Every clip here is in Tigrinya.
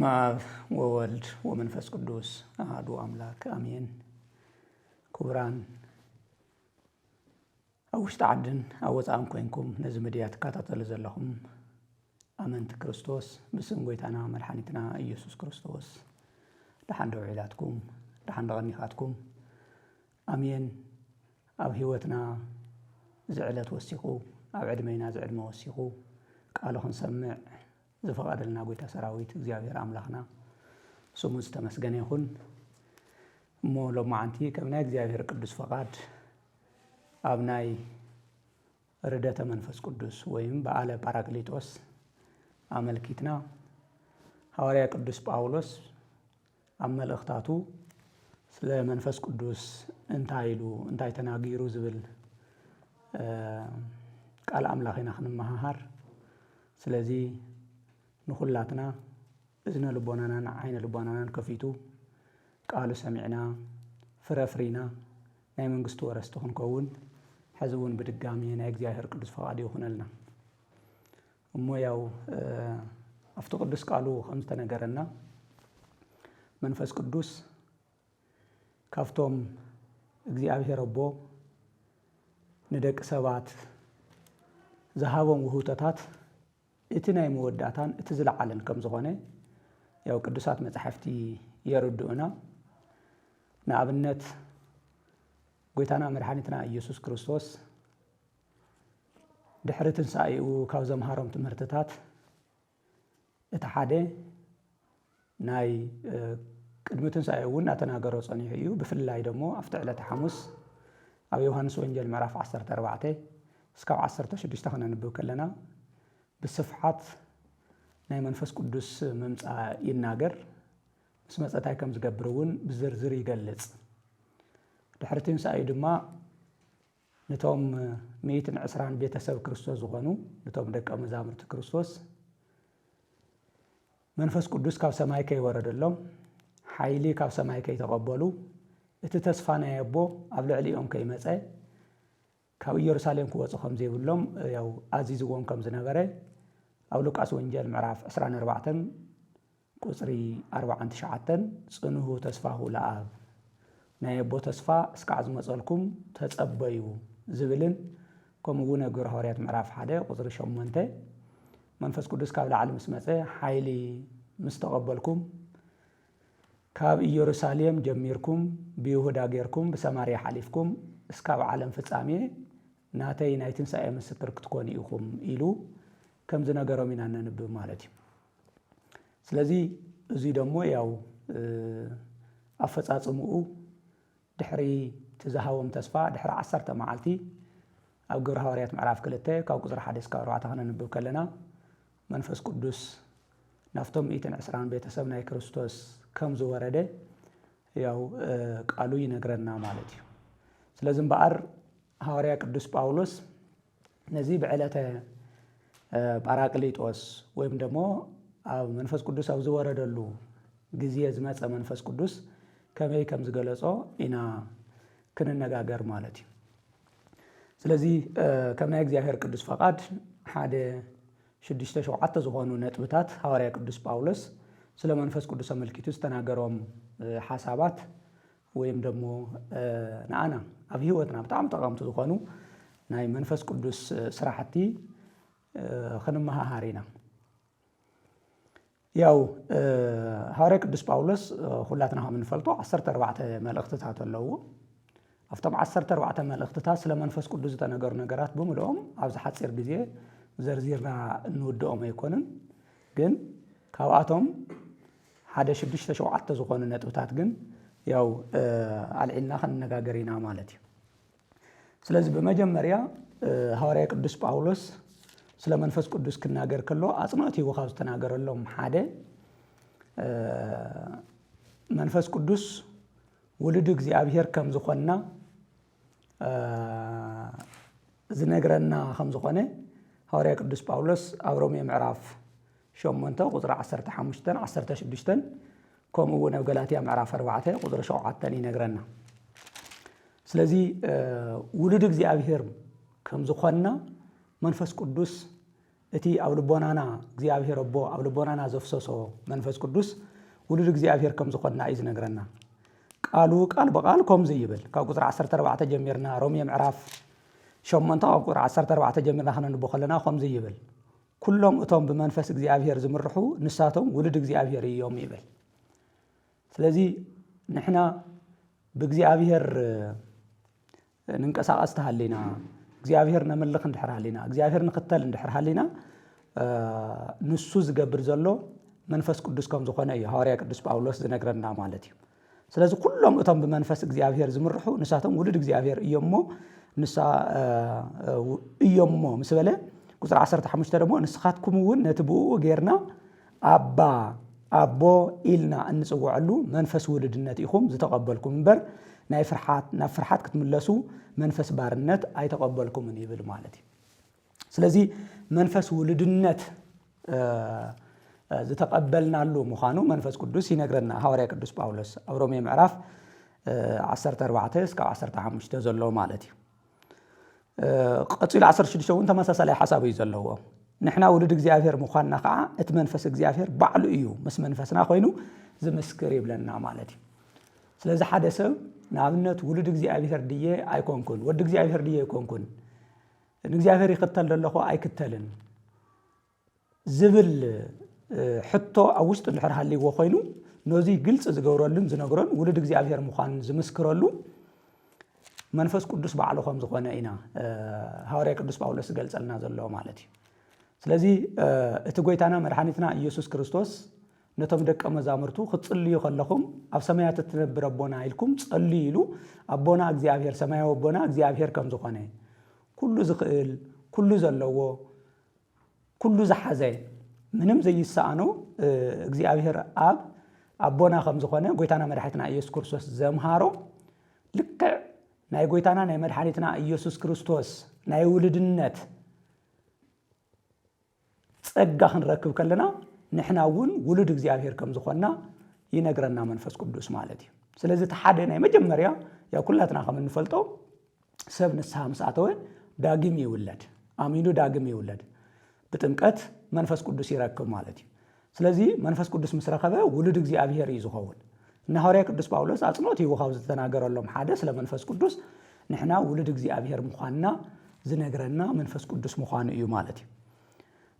በስመ አብ ወወልድ ወመንፈስ ቅዱስ አሐዱ አምላክ አሜን። ክቡራን ኣብ ውሽጢ ዓድን ኣብ ወፃእን ኮይንኩም ነዚ ሚድያ ትከታተሉ ዘለኹም ኣመንቲ ክርስቶስ ብስም ጎይታና መድሓኒትና ኢየሱስ ክርስቶስ ድሓን ደው ኢላትኩም ድሓን ደቐኒኻትኩም ኣሜን። ኣብ ህይወትና ዝዕለት ወሲኹ ኣብ ዕድመና ዝዕድመ ወሲኹ ቃሉ ክንሰምዕ ዝፈቀደልና ጎይታ ሰራዊት እግዚአብሔር አምላኽና ስሙ ዝተመስገነ ይኹን። እሞ ሎማዓንቲ ከም ናይ እግዚአብሔር ቅዱስ ፈቃድ ኣብ ናይ ርደተ መንፈስ ቅዱስ ወይም በዓለ ጳራቅሊጦስ ኣመልኪትና ሐዋርያ ቅዱስ ጳውሎስ ኣብ መልእኽታቱ ስለ መንፈስ ቅዱስ እንታይ ተናጊሩ ዝብል ቃል ኣምላኽና ክንመሃር ስለዚ ንኹላትና እዝነ ልቦናናን ዓይነ ልቦናናን ከፊቱ ቃሉ ሰሚዕና ፍረፍሪና ናይ መንግስቱ ወረስቲ ክንከውን ሕዚ እውን ብድጋሚ ናይ እግዚአብሔር ቅዱስ ፈቃድ ይኹነልና። እሞ ያው ኣብቲ ቅዱስ ቃሉ ከም ዝተነገረና መንፈስ ቅዱስ ካብቶም እግዚአብሔር ኣቦ ንደቂ ሰባት ዝሃቦም ውህብቶታት እቲ ናይ መወዳእታን እቲ ዝለዓለን ከም ዝኾነ ያው ቅዱሳት መጻሕፍቲ የርድኡና። ንኣብነት ጎይታና መድሓኒትና ኢየሱስ ክርስቶስ ድሕሪ ትንሣኤኡ ካብ ዘምሃሮም ትምህርትታት እቲ ሓደ ናይ ቅድሚ ትንሣኤ እውን እናተናገሮ ጸኒሑ እዩ። ብፍላይ ደሞ ኣብቲ ዕለተ ሐሙስ ኣብ ዮሐንስ ወንጌል ምዕራፍ 14 እስካብ 16 ክነንብብ ከለና ብስፍሓት ናይ መንፈስ ቅዱስ መምጻእ ይናገር። ምስ መጻታይ ከም ዝገብር እውን ብዝርዝር ይገልጽ። ድሕሪ ትንሣኤ ድማ ነቶም 120 ቤተሰብ ክርስቶስ ዝኾኑ ነቶም ደቀ መዛሙርቲ ክርስቶስ መንፈስ ቅዱስ ካብ ሰማይ ከይወረደሎም ሓይሊ ካብ ሰማይ ከይተቐበሉ እቲ ተስፋ ናይ ኣቦ ኣብ ልዕሊኦም ከይመጸ ካብ ኢየሩሳሌም ክወጹ ከም ዘይብሎም ያው ኣዚዝዎም ከም ዝነበረ ኣብ ሉቃስ ወንጌል ምዕራፍ 24 ቁጽሪ 49 ጽኑሁ ተስፋሁ ለአብ ናይ ኣቦ ተስፋ እስካዕ ዝመጸልኩም ተጸበዩ ዝብልን ከምኡ እውን ኣብ ግብረ ሐዋርያት ምዕራፍ 1 ቁጽሪ 8 መንፈስ ቅዱስ ካብ ላዕሊ ምስ መጸ ሓይሊ ምስ ተቐበልኩም ካብ ኢየሩሳሌም ጀሚርኩም ብይሁዳ ጌርኩም ብሰማርያ ሓሊፍኩም እስካብ ዓለም ፍጻሜ ናተይ ናይ ትንሣኤ ምስክር ክትኮኑ ኢኹም ኢሉ ከም ዝነገሮም ኢና ነንብብ ማለት እዩ። ስለዚ እዙይ ደሞ ያው ኣፈጻጽምኡ ድሕሪ ትዝሃቦም ተስፋ ድሕሪ 10 መዓልቲ ኣብ ግብረ ሐዋርያት ምዕራፍ 2 ካብ ቁጽሪ 1 እስካብ 4 ክነንብብ ከለና መንፈስ ቅዱስ ናፍቶም 120 ቤተሰብ ናይ ክርስቶስ ከም ዝወረደ ያው ቃሉ ይነግረና ማለት እዩ። ስለዚ እምበኣር ሐዋርያ ቅዱስ ጳውሎስ ነዚ ብዕለተ ጳራቅሊጦስ ወይም ደሞ ኣብ መንፈስ ቅዱስ ኣብ ዝወረደሉ ጊዜ ዝመጸ መንፈስ ቅዱስ ከመይ ከም ዝገለጾ ኢና ክንነጋገር ማለት እዩ። ስለዚ ከም ናይ እግዚአብሔር ቅዱስ ፈቃድ ሓደ 6-7 ዝኾኑ ነጥብታት ሐዋርያ ቅዱስ ጳውሎስ ስለ መንፈስ ቅዱስ ኣመልኪቱ ዝተናገሮም ሓሳባት ወይም ደሞ ንኣና ኣብ ህይወትና ብጣዕሚ ጠቐምቲ ዝኾኑ ናይ መንፈስ ቅዱስ ስራሕቲ ክንመሃር ኢና። ያው ሐዋርያ ቅዱስ ጳውሎስ ሁላትና ከም እንፈልጦ 14 መልእኽትታት ኣለዎ። ኣብቶም 14 መልእኽትታት ስለ መንፈስ ቅዱስ ዝተነገሩ ነገራት ብምልኦም ኣብዚ ሓፂር ግዜ ዘርዚርና እንውድኦም ኣይኮንን። ግን ካብኣቶም ሓደ 6-7 ዝኾኑ ነጥብታት ግን ያው ኣልዒልና ክንነጋገር ኢና ማለት እዩ። ስለዚ በመጀመርያ ሐዋርያ ቅዱስ ጳውሎስ ስለ መንፈስ ቅዱስ ክናገር ከሎ ኣጽንዖት ይዎ ካብ ዝተናገረሎም ሓደ መንፈስ ቅዱስ ውሉድ እግዚአብሔር ከም ዝኾንና ዝነግረና ከም ዝኾነ ሐዋርያ ቅዱስ ጳውሎስ ኣብ ሮሜ ምዕራፍ 8 ቁጽሪ 15-16 ከምኡ እውን ኣብ ገላትያ ምዕራፍ 4 ቁጽሪ 7 ይነግረና። ስለዚ ውሉድ እግዚአብሔር ከም ዝኾንና መንፈስ ቅዱስ እቲ ኣብ ልቦናና እግዚአብሔር ኣቦ ኣብ ልቦናና ዘፍሰሶ መንፈስ ቅዱስ ውሉድ እግዚአብሔር ከም ዝኾንና እዩ ዝነግረና ቃሉ ቃል በቃል ከምዚ ይብል ካብ ቁጥሪ 14 ጀሚርና ሮሜ ምዕራፍ 8 ካብ ቁጥሪ 14 ጀሚርና ክነንብቦ ከለና ከምዚ ይብል ኩሎም እቶም ብመንፈስ እግዚአብሔር ዝምርሑ ንሳቶም ውሉድ እግዚአብሔር እዮም ይብል ስለዚ ንሕና ብእግዚአብሔር ንንቀሳቀስ ተሃሊና እግዚአብሔር ነመልኽ እንድሕር ሃሊና እግዚአብሔር ንኽተል እንድሕር ሃሊና ንሱ ዝገብር ዘሎ መንፈስ ቅዱስ ከም ዝኾነ እዩ ሐዋርያ ቅዱስ ጳውሎስ ዝነግረና ማለት እዩ ስለዚ ኩሎም እቶም ብመንፈስ እግዚአብሔር ዝምርሑ ንሳቶም ውሉድ እግዚአብሔር እዮሞ ንሳ እዮሞ ምስ በለ ቁጥሪ 15 ደግሞ ንስኻትኩም እውን ነቲ ብኡ ጌርና ኣባ ኣቦ ኢልና እንጽውዐሉ መንፈስ ውሉድነት ኢኹም ዝተቀበልኩም እምበር ናይ ፍርሓት ክትምለሱ መንፈስ ባርነት ኣይተቀበልኩምን ይብል ማለት እዩ ስለዚ መንፈስ ውሉድነት ዝተቀበልናሉ ምዃኑ መንፈስ ቅዱስ ይነግረና ሐዋርያ ቅዱስ ጳውሎስ ኣብ ሮሜ ምዕራፍ 14 እስከ 15 ዘሎ ማለት እዩ ቀፂሉ 16 እውን ተመሳሳላይ ሓሳብ እዩ ዘለዎ ንሕና ውሉድ እግዚአብሔር ምዃንና ከዓ እቲ መንፈስ እግዚአብሔር ባዕሉ እዩ ምስ መንፈስና ኮይኑ ዝምስክር ይብለና ማለት እዩ ስለዚ ሓደ ሰብ ንኣብነት ውሉድ እግዚአብሔር ድየ ኣይኮንኩን ወዲ እግዚአብሔር ድየ ኣይኮንኩን ንእግዚአብሔር ይኽተል ዘለኹ ኣይክተልን ዝብል ሕቶ ኣብ ውሽጡ እንድሕር ሃልይዎ ኮይኑ ነዚ ግልጽ ዝገብረሉን ዝነግሮን ውሉድ እግዚአብሔር ምዃን ዝምስክረሉ መንፈስ ቅዱስ ባዕሉ ከም ዝኾነ ኢና ሐዋርያ ቅዱስ ጳውሎስ ገልጸልና ዘሎ ማለት እዩ ስለዚ እቲ ጎይታና መድኃኒትና ኢየሱስ ክርስቶስ ነቶም ደቀ መዛሙርቱ ክትጽልዩ ከለኹም ኣብ ሰማያት እትነብር ኣቦና ኢልኩም ጸልዩ ኢሉ ኣቦና እግዚአብሔር ሰማያዊ ኣቦና እግዚአብሔር ከም ዝኾነ ኩሉ ዝኽእል ኩሉ ዘለዎ ኩሉ ዝሓዘ ምንም ዘይሳኣኖ እግዚአብሔር ኣብ ኣቦና ከም ዝኾነ ጎይታና መድኃኒትና ኢየሱስ ክርስቶስ ዘምሃሮ ልክዕ ናይ ጎይታና ናይ መድኃኒትና ኢየሱስ ክርስቶስ ናይ ውሉድነት ጸጋ ክንረክብ ከለና ንሕና እውን ውሉድ እግዚአብሔር ከም ዝኾንና ይነግረና መንፈስ ቅዱስ ማለት እዩ ስለዚ ተሓደ ናይ መጀመርያ ያው ኩላትና ከም እንፈልጦ ሰብ ንስሐ ምስ ኣተወ ዳግም ይውለድ ኣሚኑ ዳግም ይውለድ ብጥምቀት መንፈስ ቅዱስ ይረክብ ማለት እዩ ስለዚ መንፈስ ቅዱስ ምስ ረኸበ ውሉድ እግዚአብሔር እዩ ዝኸውን እና ሐዋርያ ቅዱስ ጳውሎስ አጽንኦት ይወኻው ዝተናገረሎም ሓደ ስለ መንፈስ ቅዱስ ንሕና ውሉድ እግዚአብሔር ምዃንና ዝነግረና መንፈስ ቅዱስ ምዃኑ እዩ ማለት እዩ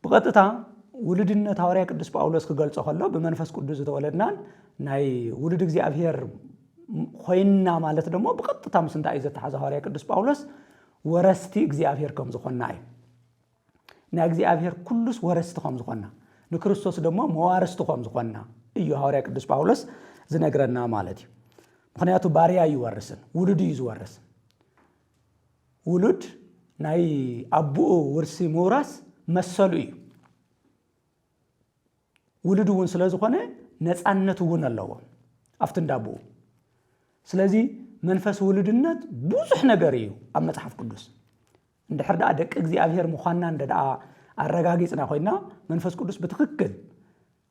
ብቐጥታ ውሉድነት ሐዋርያ ቅዱስ ጳውሎስ ክገልጾ ከሎ ብመንፈስ ቅዱስ ዝተወለድናን ናይ ውሉድ እግዚአብሔር ኮይንና ማለት ደግሞ ብቐጥታ ምስ እንታይ እዩ ዘተሓዘ ሐዋርያ ቅዱስ ጳውሎስ ወረስቲ እግዚአብሔር ከም ዝኾንና እዩ ናይ እግዚአብሔር ኩሉስ ወረስቲ ከም ዝኾንና ንክርስቶስ ደግሞ መዋርስቲ ከም ዝኾንና እዩ ሐዋርያ ቅዱስ ጳውሎስ ዝነግረና ማለት እዩ ምክንያቱ ባርያ ይወርስን ውሉድ እዩ ዝወርስ ውሉድ ናይ ኣቡኡ ውርሲ ምውራስ መሰሉ እዩ ውሉድ እውን ስለ ዝኾነ ነፃነት እውን ኣለዎ ኣብቲ እንዳብኡ ስለዚ መንፈስ ውሉድነት ብዙሕ ነገር እዩ ኣብ መጽሓፍ ቅዱስ እንድሕር ደኣ ደቂ እግዚአብሔር ምዃንና እንደደኣ ኣረጋጊፅና ኮይና መንፈስ ቅዱስ ብትክክል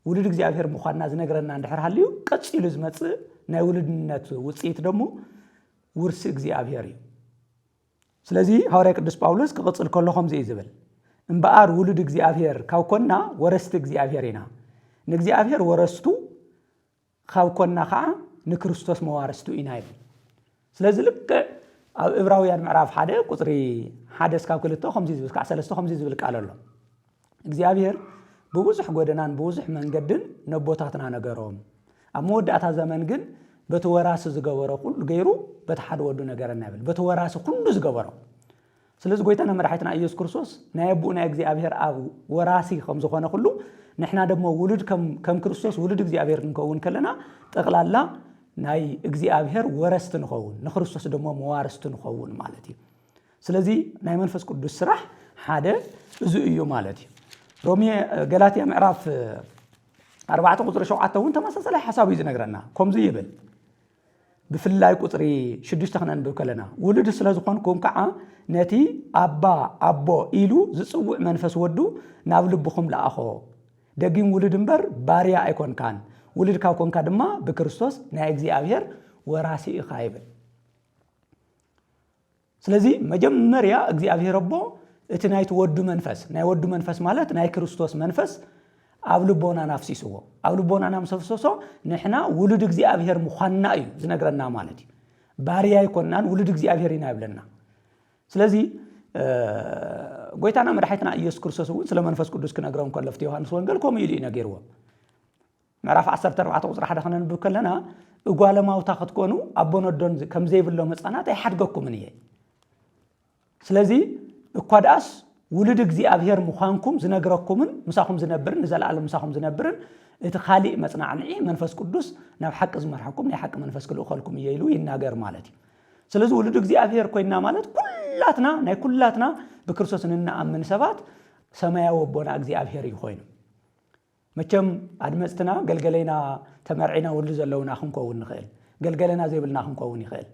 ውሉድ እግዚአብሔር ምዃንና ዝነግረና እንድሕር ሃልዩ ቀፂሉ ዝመጽእ ናይ ውሉድነት ውጽኢት ደግሞ ውርሲ እግዚአብሔር እዩ ስለዚ ሐዋርያ ቅዱስ ጳውሎስ ክቅጽል ከሎ ከምዚ እዩ ዝብል እምበኣር ውሉድ እግዚአብሔር ካብ ኮና ወረስቲ እግዚአብሔር ኢና ንእግዚአብሔር ወረስቱ ካብ ኮና ከዓ ንክርስቶስ መዋርስቱ ኢና ይብል ስለዚ ልክ ኣብ ዕብራውያን ምዕራፍ 1 ቁጥሪ 1 እስካብ 2 ከምዚ ዝብል ከዓ 3 ከምዚ ዝብል ቃል ኣሎ እግዚአብሔር ብብዙሕ ጎደናን ብብዙሕ መንገድን ነቦታትና ነገሮም ኣብ መወዳእታ ዘመን ግን በቲ ወራሲ ዝገበሮ ኩሉ ገይሩ በቲ ሓደ ወዱ ነገረና ይብል በቲ ወራሲ ኩሉ ዝገበሮ ስለዚ ጎይታና መድኃኒትና ኢየሱስ ክርስቶስ ናይ ኣቡና እግዚአብሔር ኣብ ወራሲ ከም ዝኾነ ኩሉ ንሕና ደግሞ ውሉድ ከም ክርስቶስ ውሉድ እግዚአብሔር ንከውን ከለና ጠቅላላ ናይ እግዚአብሔር ወረስቲ ንኸውን ንክርስቶስ ደግሞ መዋርስቲ ንኸውን ማለት እዩ ስለዚ ናይ መንፈስ ቅዱስ ስራሕ ሓደ እዚ እዩ ማለት እዩ ሮሜ ገላትያ ምዕራፍ 4 ቁጥሪ 7 እውን ተመሳሳላይ ሓሳብ እዩ ዝነግረና ከምዚ ይብል ብፍላይ ቁጥሪ 6 ክነንብብ ከለና ውሉድ ስለ ዝኾንኩም ከዓ ነቲ ኣባ ኣቦ ኢሉ ዝጽውዕ መንፈስ ወዱ ናብ ልብኹም ለኣኾ ደጊም ውሉድ እምበር ባርያ ኣይኮንካን ውሉድ ካብ ኮንካ ድማ ብክርስቶስ ናይ እግዚአብሔር ወራሲ ኢኻ ይብል ስለዚ መጀመርያ እግዚአብሔር ኣቦ እቲ ናይቲ ወዱ መንፈስ ናይ ወዱ መንፈስ ማለት ናይ ክርስቶስ መንፈስ ኣብ ልቦና ናፍሲስዎ ኣብ ልቦና ናምሰፍሰሶ ንሕና ውሉድ እግዚአብሔር ምዃንና እዩ ዝነግረና ማለት እዩ ባርያ ይኮንናን ውሉድ እግዚአብሔር ኢና ይብለና ስለዚ ጎይታና መድኃኒትና ኢየሱስ ክርስቶስ እውን ስለ መንፈስ ቅዱስ ክነግረውን ከለፍቲ ዮሐንስ ወንጌል ከምኡ ኢሉ ይነገርዎ ምዕራፍ 14 ቁጥሪ 1 ክነንብብ ከለና እጓለማውታ ክትኮኑ ኣቦነዶን ከም ዘይብሎም ህፃናት ኣይሓድገኩምን እየ ስለዚ እኳ ዳስ ውሉድ እግዚአብሔር ምዃንኩም ዝነግረኩምን ምሳኹም ዝነብርን ንዘለዓለም ምሳኹም ዝነብርን እቲ ኻሊእ መጽናዕንዒ መንፈስ ቅዱስ ናብ ሓቂ ዝመርሐኩም ናይ ሓቂ መንፈስ ክልእኸልኩም እየ ኢሉ ይናገር ማለት እዩ ስለዚ ውሉድ እግዚአብሔር ኮይና ማለት ኩላትና ናይ ኩላትና ብክርስቶስ እንኣምን ሰባት ሰማያዊ ኣቦና እግዚአብሔር እዩ ኮይኑ መቸም ኣድመጽትና ገልገለና ተመርዒና ውሉድ ዘለውና ክንከውን ንኽእል ገልገለና ዘይብልና ክንከውን ይኽእል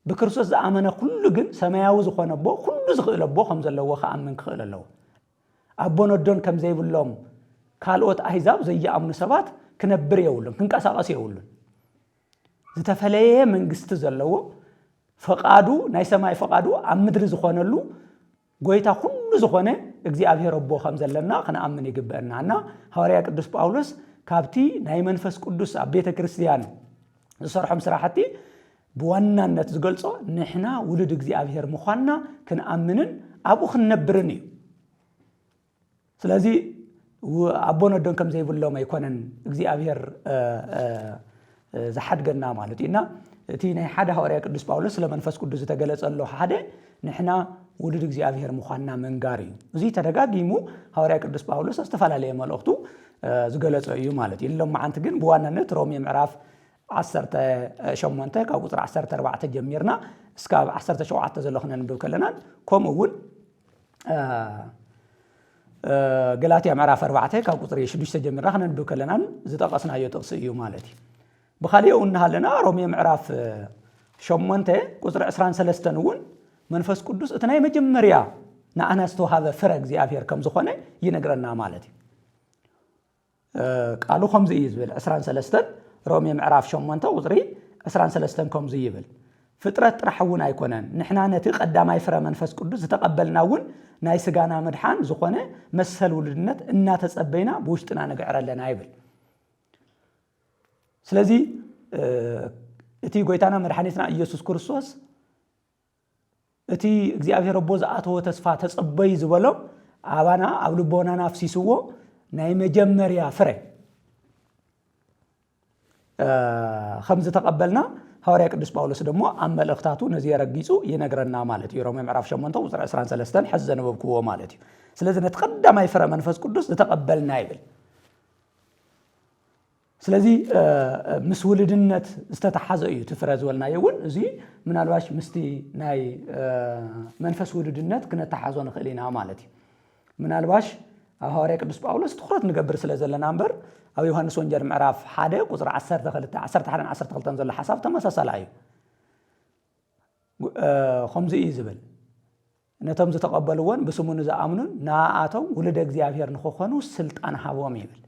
بكرسوس زعمنا كل جن سماوي زخنا بو كل زخيل بو خم زلوا خامن كخيل الله أبونا دون كم زي باللوم كالوت أحزاب زي أمن سبات كنبر يقولون كنكسر يقولون زتفليه من قست زلوا فقادو ناي سماي فقادو أمدر زخنا له قويتا كل زخنا إجزي أبيه ربو خم زلنا خنا أمن يجبرنا عنا هوريا قدوس باولوس كابتي ناي منفس قدوس أبيت كريستيان صرحهم صراحتي بوانا نتزقلصو نحنا ولد እግዚአብሔር مخانا كنأمنن أبو خنبرني ስለዚህ አቦነ ደን ከም ዘይብለው ማይኮነን እግዚአብሔር ዝሓድገና ማለት ኢና እቲ ናይ ሓደ ሐዋርያ ቅዱስ ጳውሎስ ለመንፈስ ቅዱስ ተገለጸሎ ሓደ ንሕና ውሉድ እግዚአብሔር ምዃንና መንጋር እዩ እዚ ተደጋጊሙ ሐዋርያ ቅዱስ ጳውሎስ አስተፈላለየ መልእኽቱ ዝገለጸ እዩ ማለት እዩ ሎም ማዓንቲ ግን በዋናነት ሮሜ ምዕራፍ 18 ካብ ቁጥሪ 14 ጀሚርና እስካብ 17 ዘለኽነ ንብብ ከለና ከምኡውን ገላትያ ምዕራፍ 4 ካብ ቁጥሪ 6 ጀሚርና ክንብብ ከለና ዝጠቀስናዮ ጥቅስ እዩ ማለት እዩ بخاليه ونهالنا رومي معرف شمونته قصر 23 እውን መንፈስ ቅዱስ እትናይ መጀመሪያ ናአናስቶ هذا فرق እግዚአብሔር ከም ዝኾነ ይነግረና ማለት እዩ ቃሉ ከምዚ ይዝብል 23 رومي معرف شمونته قصري 23 ከምዚ ይብል ፍጥረት ጥራሕውን ኣይኮነን ንሕና ነቲ ቀዳማይ ፍረ መንፈስ ቅዱስ ተቀበልናውን ናይ ስጋና መድሓን ዝኾነ መሰል ውልድነት እናተጸበይና ብውሽጥና ነገዕረለና ይብል ስለዚህ እቲ ጎይታና መድኃኒትና ኢየሱስ ክርስቶስ እቲ እግዚአብሔር ረቦ ዝኣተወ ተስፋ ተጸበይ ዝበሎ አባና ኣብ ልቦና ናፍሲስዎ ናይ መጀመርያ ፍረ خمسه ተቀበልና ሐዋርያ ቅዱስ ጳውሎስ ደግሞ አመለክታቱ ነዚ ያረግጹ ይነግረና ማለት እዩ ሮሜ ምዕራፍ 8 ቁጥር 23 ሐዘ ነበብክዎ ማለት እዩ ስለዚህ ነተቀዳማይ ፍረ መንፈስ ቅዱስ ተቀበልና ይብል ስለዚህ مسولدነት ዝተተሓዘ እዩ ትፍረዝ ወልና ይውን እዚ ምናልባሽ ምስቲ ናይ መንፈስ ውልድነት ክነተሓዞ ንኽእሊና ማለት እዩ ምናልባሽ ሐዋርያ ቅዱስ ጳውሎስ ትኹረት ንገብር ስለ ዘለና እምበር ኣብ ዮሐንስ ወንጌል ምዕራፍ 1 ቁጥር 12 ዘሎ ሓሳብ ተመሳሳሊ እዩ ከምዚ እዩ ዝብል ነቶም ዝተቀበልዎን ብስሙን ዝኣምኑን ናኣቶም ውሉደ እግዚአብሔር ንኾኑ ስልጣን ሃቦም ይብል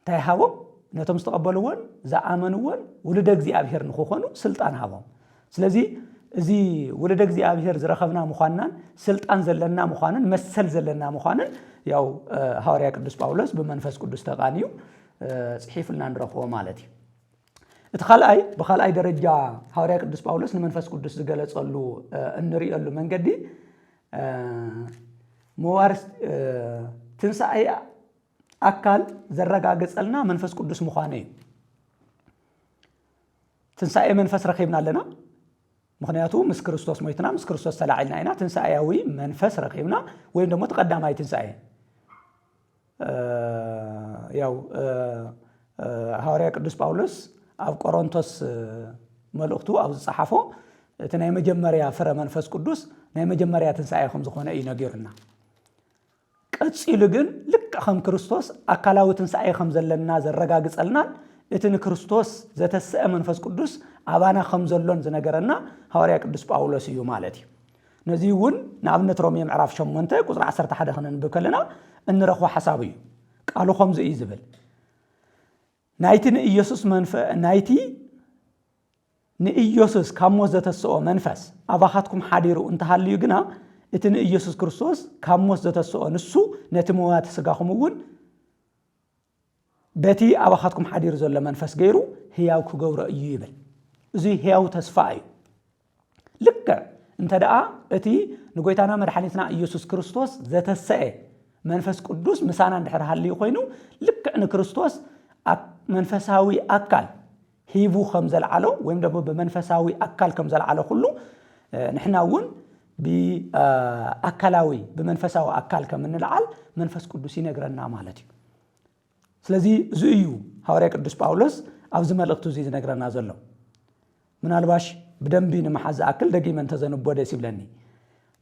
ታይሃቦም ነቶም ዝተቀበልዎን ዝኣመኑዎን ውሉደ እግዚአብሔር ንኾኑ ስልጣን ሃቦም ስለዚህ እዚ ውሉደ እግዚአብሔር ዝረኸብና ምዃንናን ስልጣን ዘለና ምዃንን መሰል ዘለና ምዃንን ያው ሐዋርያ ቅዱስ ጳውሎስ በመንፈስ ቅዱስ ተቃኒዩ ጽሒፍልና ንረኽቦ ማለት እዩ እቲ ኻልኣይ በኻልኣይ ደረጃ ሐዋርያ ቅዱስ ጳውሎስ ንመንፈስ ቅዱስ ዝገለጸሉ እንሪእሉ መንገዲ መዋርስ ትንሳኤ አካል ዘረጋገጸልና መንፈስ ቅዱስ ምዃነ እዩ ትንሳኤ መንፈስ ረኺብና ኣለና ምክንያቱ ምስ ክርስቶስ ሞይትና ምስ ክርስቶስ ተላዒልና ኢና ትንሳኤያዊ መንፈስ ረኺብና ወይም ደግሞ ተቀዳማይ ትንሳኤ ያው ሐዋርያ ቅዱስ ጳውሎስ ኣብ ቆሮንቶስ መልእክቱ ኣብ ዝጻሓፎ እቲ ናይ መጀመርያ ፍረ መንፈስ ቅዱስ ናይ መጀመርያ ትንሳኤ ከም ዝኾነ እዩ ነጊሩና ቀፂሉ ግን ልክ ከም ክርስቶስ አካላዊ ትንሳኤ ከም ዘለና ዘረጋግጸልና እቲ ንክርስቶስ ዘተሰአ መንፈስ ቅዱስ አባና ከም ዘሎን ዝነገረና ሐዋርያ ቅዱስ ጳውሎስ እዩ ማለት እዩ ነዚ እውን ንኣብነት ሮሜ ምዕራፍ 8 ቁጥሪ 11 ክንንብብ ከለና እንረኽቦ ሓሳብ እዩ ቃሉ ከምዚ እዩ ዝብል ናይቲ ንኢየሱስ ካብ ሞት ዘተስኦ መንፈስ ኣባኻትኩም ሓዲሩ እንተሃልዩ ግና اتن ኢየሱስ ክርስቶስ ካሞስ ዘተሰኦ ንሱ ነቲ ሞዋት ስጋኹምውን በቲ አባኻትኩም ሓዲር ዘሎ መንፈስ ገይሩ ህያው ክገብሮ እዩ ይብል እዚ ህያው ተስፋ እዩ ልክ እንተ ደኣ እቲ ንጎይታና መድኃኒትና ኢየሱስ ክርስቶስ ዘተሰአ መንፈስ ቅዱስ ምሳና እንድሕር ሃልዩ ኮይኑ ልክ ንክርስቶስ መንፈሳዊ አካል ሂቡ ከም ዘልዓሎ ወይም ደግሞ በመንፈሳዊ አካል ከም ዘልዓሎ ሁሉ ንሕናውን በአካላዊ በመንፈሳዊ አካል ከምንልዓል መንፈስ ቅዱስ ይነግረና ማለት እዩ ስለዚህ ዝዩ ሐዋርያ ቅዱስ ጳውሎስ ኣብዚ መልእክቱ እዚ ዝነግረና ዘሎ ምናልባሽ በደንብ ንመሓዝ አክል ደጊመን ተዘንቦ ደስ ይብለኒ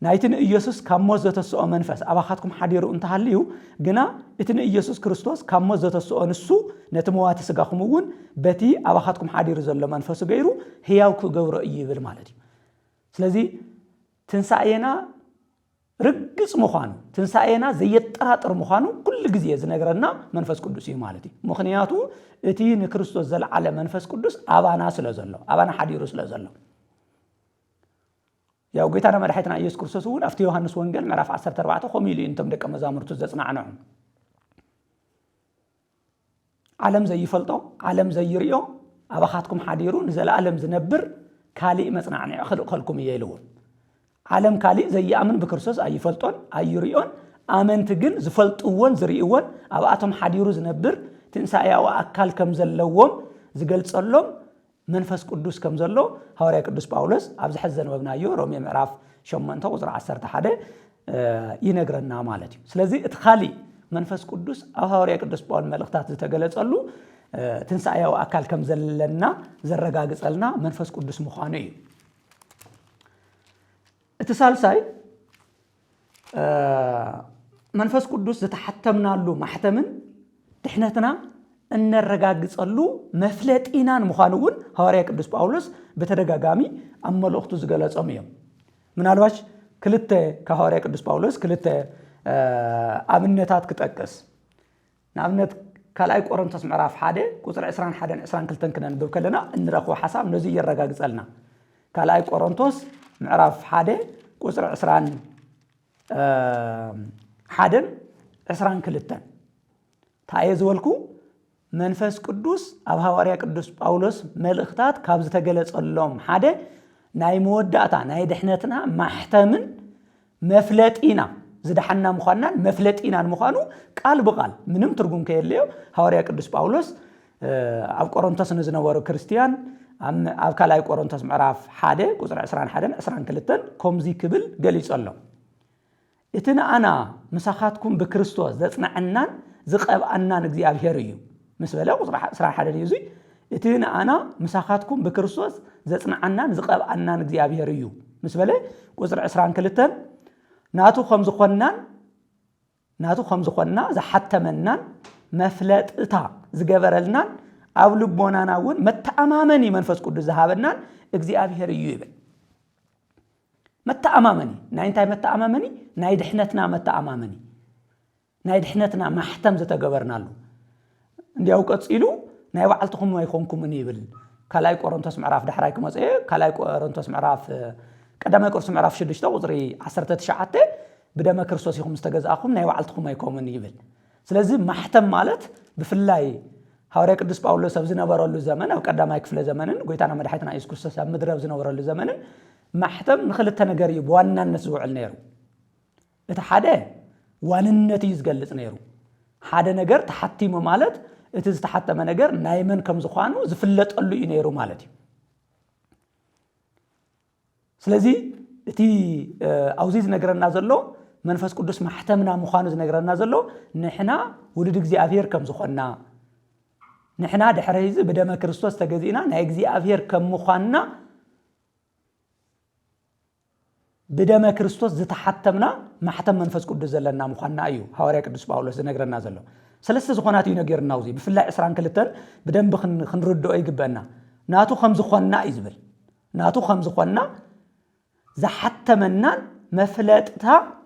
ናይትን ኢየሱስ ካሞስ ዘተሰኦ መንፈስ አባኻትኩም ሓዲሩ እንተሃልዩ ግና እትን ኢየሱስ ክርስቶስ ካሞስ ዘተሰኦ ንሱ ነቲ ሞዋት ስጋኹምውን በቲ አባኻትኩም ሓዲሩ ዘሎ መንፈስ ገይሩ ህያው ክገብሮ እዩ ይብል ማለት እዩ ስለዚህ ትንሳኤና ርግጽ ምዃኑ ትንሳኤና ዘየጠራጥር ምዃኑ ኩሉ ግዜ ዝነግረና መንፈስ ቅዱስ እዩ ማለት እዩ ምኽንያቱ እቲ ንክርስቶስ ዘለዓለ መንፈስ ቅዱስ አባና ስለዘሎ አባና ሓዲሩ ስለዘሎ ያው ጌታና መድኃኒትና ኢየሱስ ክርስቶስ እውን አፍቲ ዮሐንስ ወንጌል ምዕራፍ 14 ኾሚሉ እንተም ደቀ መዛሙርቱ ዘጽናዕነዑ ዓለም ዘይፈልጦ ዓለም ዘይርዮ አባኻትኩም ሓዲሩ ንዘለዓለም ዝነብር ካሊእ መጽናዕኒ ክልኩም እየ ኢልዎ ዓለም ካሊእ ዘይኣምን ብክርስቶስ ኣይፈልጦን ኣይርዮን ኣመንቲ ግን ዝፈልጥዎን ዝርእዎን ኣብኣቶም ሓዲሩ ዝነብር ትንሳኤያዊ አካል ከም ዘለዎም ዝገልጸሎም መንፈስ ቅዱስ ከም ዘሎ ሐዋርያ ቅዱስ ጳውሎስ ኣብ ዝሕዝ ዘንበብናዮ ሮሜ ምዕራፍ 8 ቁጥር 11 ይነግረና ማለት እዩ ስለዚህ እቲ ካሊእ መንፈስ ቅዱስ ኣብ ሐዋርያ ቅዱስ ጳውሎስ መልእክታት ዝተገለጸሉ ትንሳኤያዊ አካል ከም ዘለና ዘረጋግጸልና መንፈስ ቅዱስ ምዃኑ እዩ እቲ ሳልሳይ መንፈስ ቅዱስ ዝተሐተምናሉ ማሕተምን ድሕነትና እንረጋግጸሉ መፍለጢናን ምዃኑውን ሐዋርያ ቅዱስ ጳውሎስ በተደጋጋሚ ኣብ መልእክቱ ዝገለጾም እዮም ምናልባሽ ክልተ ከሐዋርያ ቅዱስ ጳውሎስ ክልተ ኣብነታት ክጠቅስ ንኣብነት ካልኣይ ቆሮንቶስ ምዕራፍ 1 ቁጥር 21 22 ክነንብብ ከለና እንረኽቦ ሓሳብ ነዚ ይረጋግጸልና ካልኣይ ቆሮንቶስ ምዕራፍ 1 ቁጥር 21 22 ታየ ዝበልኩ መንፈስ ቅዱስ ኣብ ሐዋርያ ቅዱስ ጳውሎስ መልእክታት ካብ ዝተገለጸሎም ሓደ ናይ መወዳእታ ናይ ድሕነትና ማሕተምን መፍለጢና ዝደሓና ምዃንናን መፍለጢናን ምዃኑ ቃል ብቃል ምንም ትርጉም ከየለዮ ሐዋርያ ቅዱስ ጳውሎስ ኣብ ቆሮንቶስ ንዝነበሩ ክርስቲያን ኣብ ካልኣይ ቆሮንቶስ ምዕራፍ 1 ቁጥር 21 22 ከምዚ ክብል ገሊጸሎ እቲ ንኣና ምሳኻትኩም ብክርስቶስ ዘጽናዕናን ዝቐብአናን እግዚአብሔር እዩ ምስ በለ ቁጥር 21 እዩ እቲ ንኣና ምሳኻትኩም ብክርስቶስ ዘጽናዕናን ዝቐብአናን እግዚአብሔር እዩ ምስ በለ ቁጥር 22 ናቱ ከም ዝኾንና ዝሓተመናን መፍለጥታ ዝገበረልናን ኣብ ልቦናና እውን መተኣማመኒ መንፈስ ቅዱስ ዝሃበናን እግዚአብሔር እዩ ይብል መተኣማመኒ ናይ እንታይ መተኣማመኒ ናይ ድሕነትና መተኣማመኒ ናይ ድሕነትና ማሕተም ዝተገበርናሉ እንዲያው ቀጽኢሉ ናይ ባዕልትኩም ኣይኮንኩምን ይብል ካልኣይ ቆሮንቶስ ምዕራፍ ዳሕራይ ክመጽእ ካልኣይ ቆሮንቶስ ምዕራፍ ቀዳማይ ቆሮንቶስ ምዕራፍ 6 ቁጥሪ 19 ብደመ ክርስቶስ ይኹም ዝተገዛእኹም ናይ ባዕልትኩም ኣይኮምን ይብል ስለዚህ ማሕተም ማለት ብፍላይ ሐዋርያ ቅዱስ ጳውሎስ ኣብ ዝነበረሉ ዘመን ኣብ ቀዳማይ ክፍለ ዘመንን ጎይታና መድኃኒትና ኢየሱስ ክርስቶስ ኣብ ምድረ ዝነበረሉ ዘመንን ማሕተም ንኽልተ ነገር እዩ ብዋናነት ዝውዕል ነይሩ እቲ ሓደ ዋንነት እዩ ዝገልጽ ነይሩ ሓደ ነገር ተሓቲሙ ማለት እቲ ዝተሓተመ ነገር ናይ መን ከም ዝኾኑ ዝፍለጠሉ እዩ ነይሩ ማለት እዩ ስለዚህ እቲ ኣውዚ ዝነገረና ዘሎ መንፈስ ቅዱስ ማሕተምና ምዃኑ ዝነገረና ዘሎ ንሕና ውሉድ እግዚአብሔር ከም ዝኾንና ንሕና ድሕሪ እዚ ብደመ ክርስቶስ ተገዚእና ናይ እግዚአብሔር ከም ምዃንና ብደመ ክርስቶስ ዝተሓተምና ማሕተም መንፈስ ቅዱስ ዘለና ምዃንና እዩ ሐዋርያ ቅዱስ ጳውሎስ ዝነገረና ዘሎ ሰለስተ ዝኾናት እዩ ነገርና ውዚ ብፍላይ 22 ብደንብ ክንርድኦ ይግበአና ናቱ ከም ዝኾንና እዩ ዝብል ናቱ ከም ዝኾንና ዝሓተመናን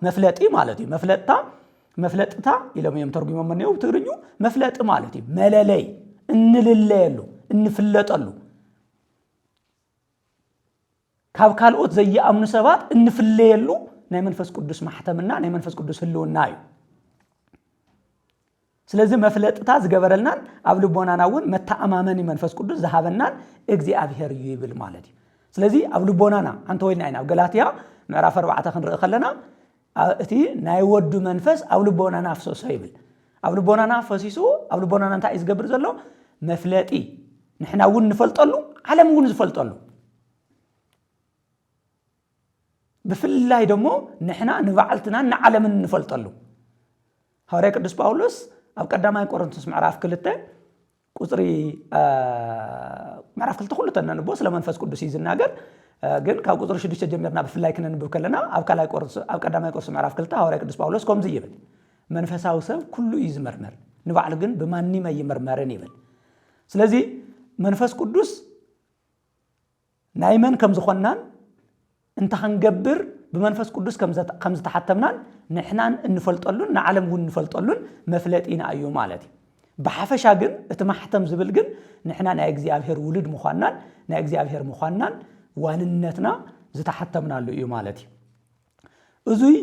መፍለጢ ማለት እዩ መፍለጥታ ኢሎም እዮም ተርጉሞም ነው ብትግርኙ መፍለጥ ማለት እዩ መለለይ እንልለየሉ እንፍለጠሉ ካብ ካልኦት ዘይኣምኑ ሰባት እንፍለየሉ ናይ መንፈስ ቅዱስ ማሕተምና ናይ መንፈስ ቅዱስ ህልውና እዩ ስለዚ መፍለጥታ ዝገበረልናን ኣብ ልቦናና እውን መተኣማመኒ መንፈስ ቅዱስ ዝሃበናን እግዚአብሔር እዩ ይብል ማለት እዩ ስለዚ ኣብ ልቦናና አንተ ወይና ኢና ኣብ ገላትያ ምዕራፍ 4 ክንርኢ ከለና እቲ ናይ ወዱ መንፈስ ኣብ ልቦናና አፍሰሰ ይብል ኣብ ልቦናና ፈሲሱ ኣብ ልቦናና እንታይ ዝገብር ዘሎ መፍለጢ ንሕና እውን ንፈልጠሉ ዓለም እውን ዝፈልጠሉ ብፍላይ ደሞ ንሕና ንባዕልትና ንዓለምን ንፈልጠሉ ሐዋርያ ቅዱስ ጳውሎስ ኣብ ቀዳማይ ቆሮንቶስ ምዕራፍ 2 ቁጥሪ ምዕራፍ 2 ኩሉ ተነንቦ ስለ መንፈስ ቅዱስ ይዝናገር ግን ካብ ቁጥሪ 6 ጀምርና ብፍላይ ክነንብብ ከለና ኣብ ካልኣይ ቆሮንቶስ ኣብ ቀዳማይ ቆሮንቶስ ምዕራፍ 2 ሐዋርያ ቅዱስ ጳውሎስ ከምዚ ይብል መንፈሳዊ ሰብ ኩሉ ይዝመርመር ንባዕሉ ግን በማንም ይመርመርን ይብል ስለዚ መንፈስ ቅዱስ ናይ መን ከም ዝኾናን እንተ ክንገብር ብመንፈስ ቅዱስ ከም ዝተሓተምናን ንሕናን እንፈልጠሉን ንዓለም እውን እንፈልጠሉን መፍለጢና እዩ ማለት እዩ ብሓፈሻ ግን እቲ ማሕተም ዝብል ግን ንሕና ናይ እግዚአብሔር ውሉድ ምዃንናን ናይ እግዚአብሔር ምዃንናን ዋንነትና ዝተሓተምናሉ እዩ ማለት እዩ እዙይ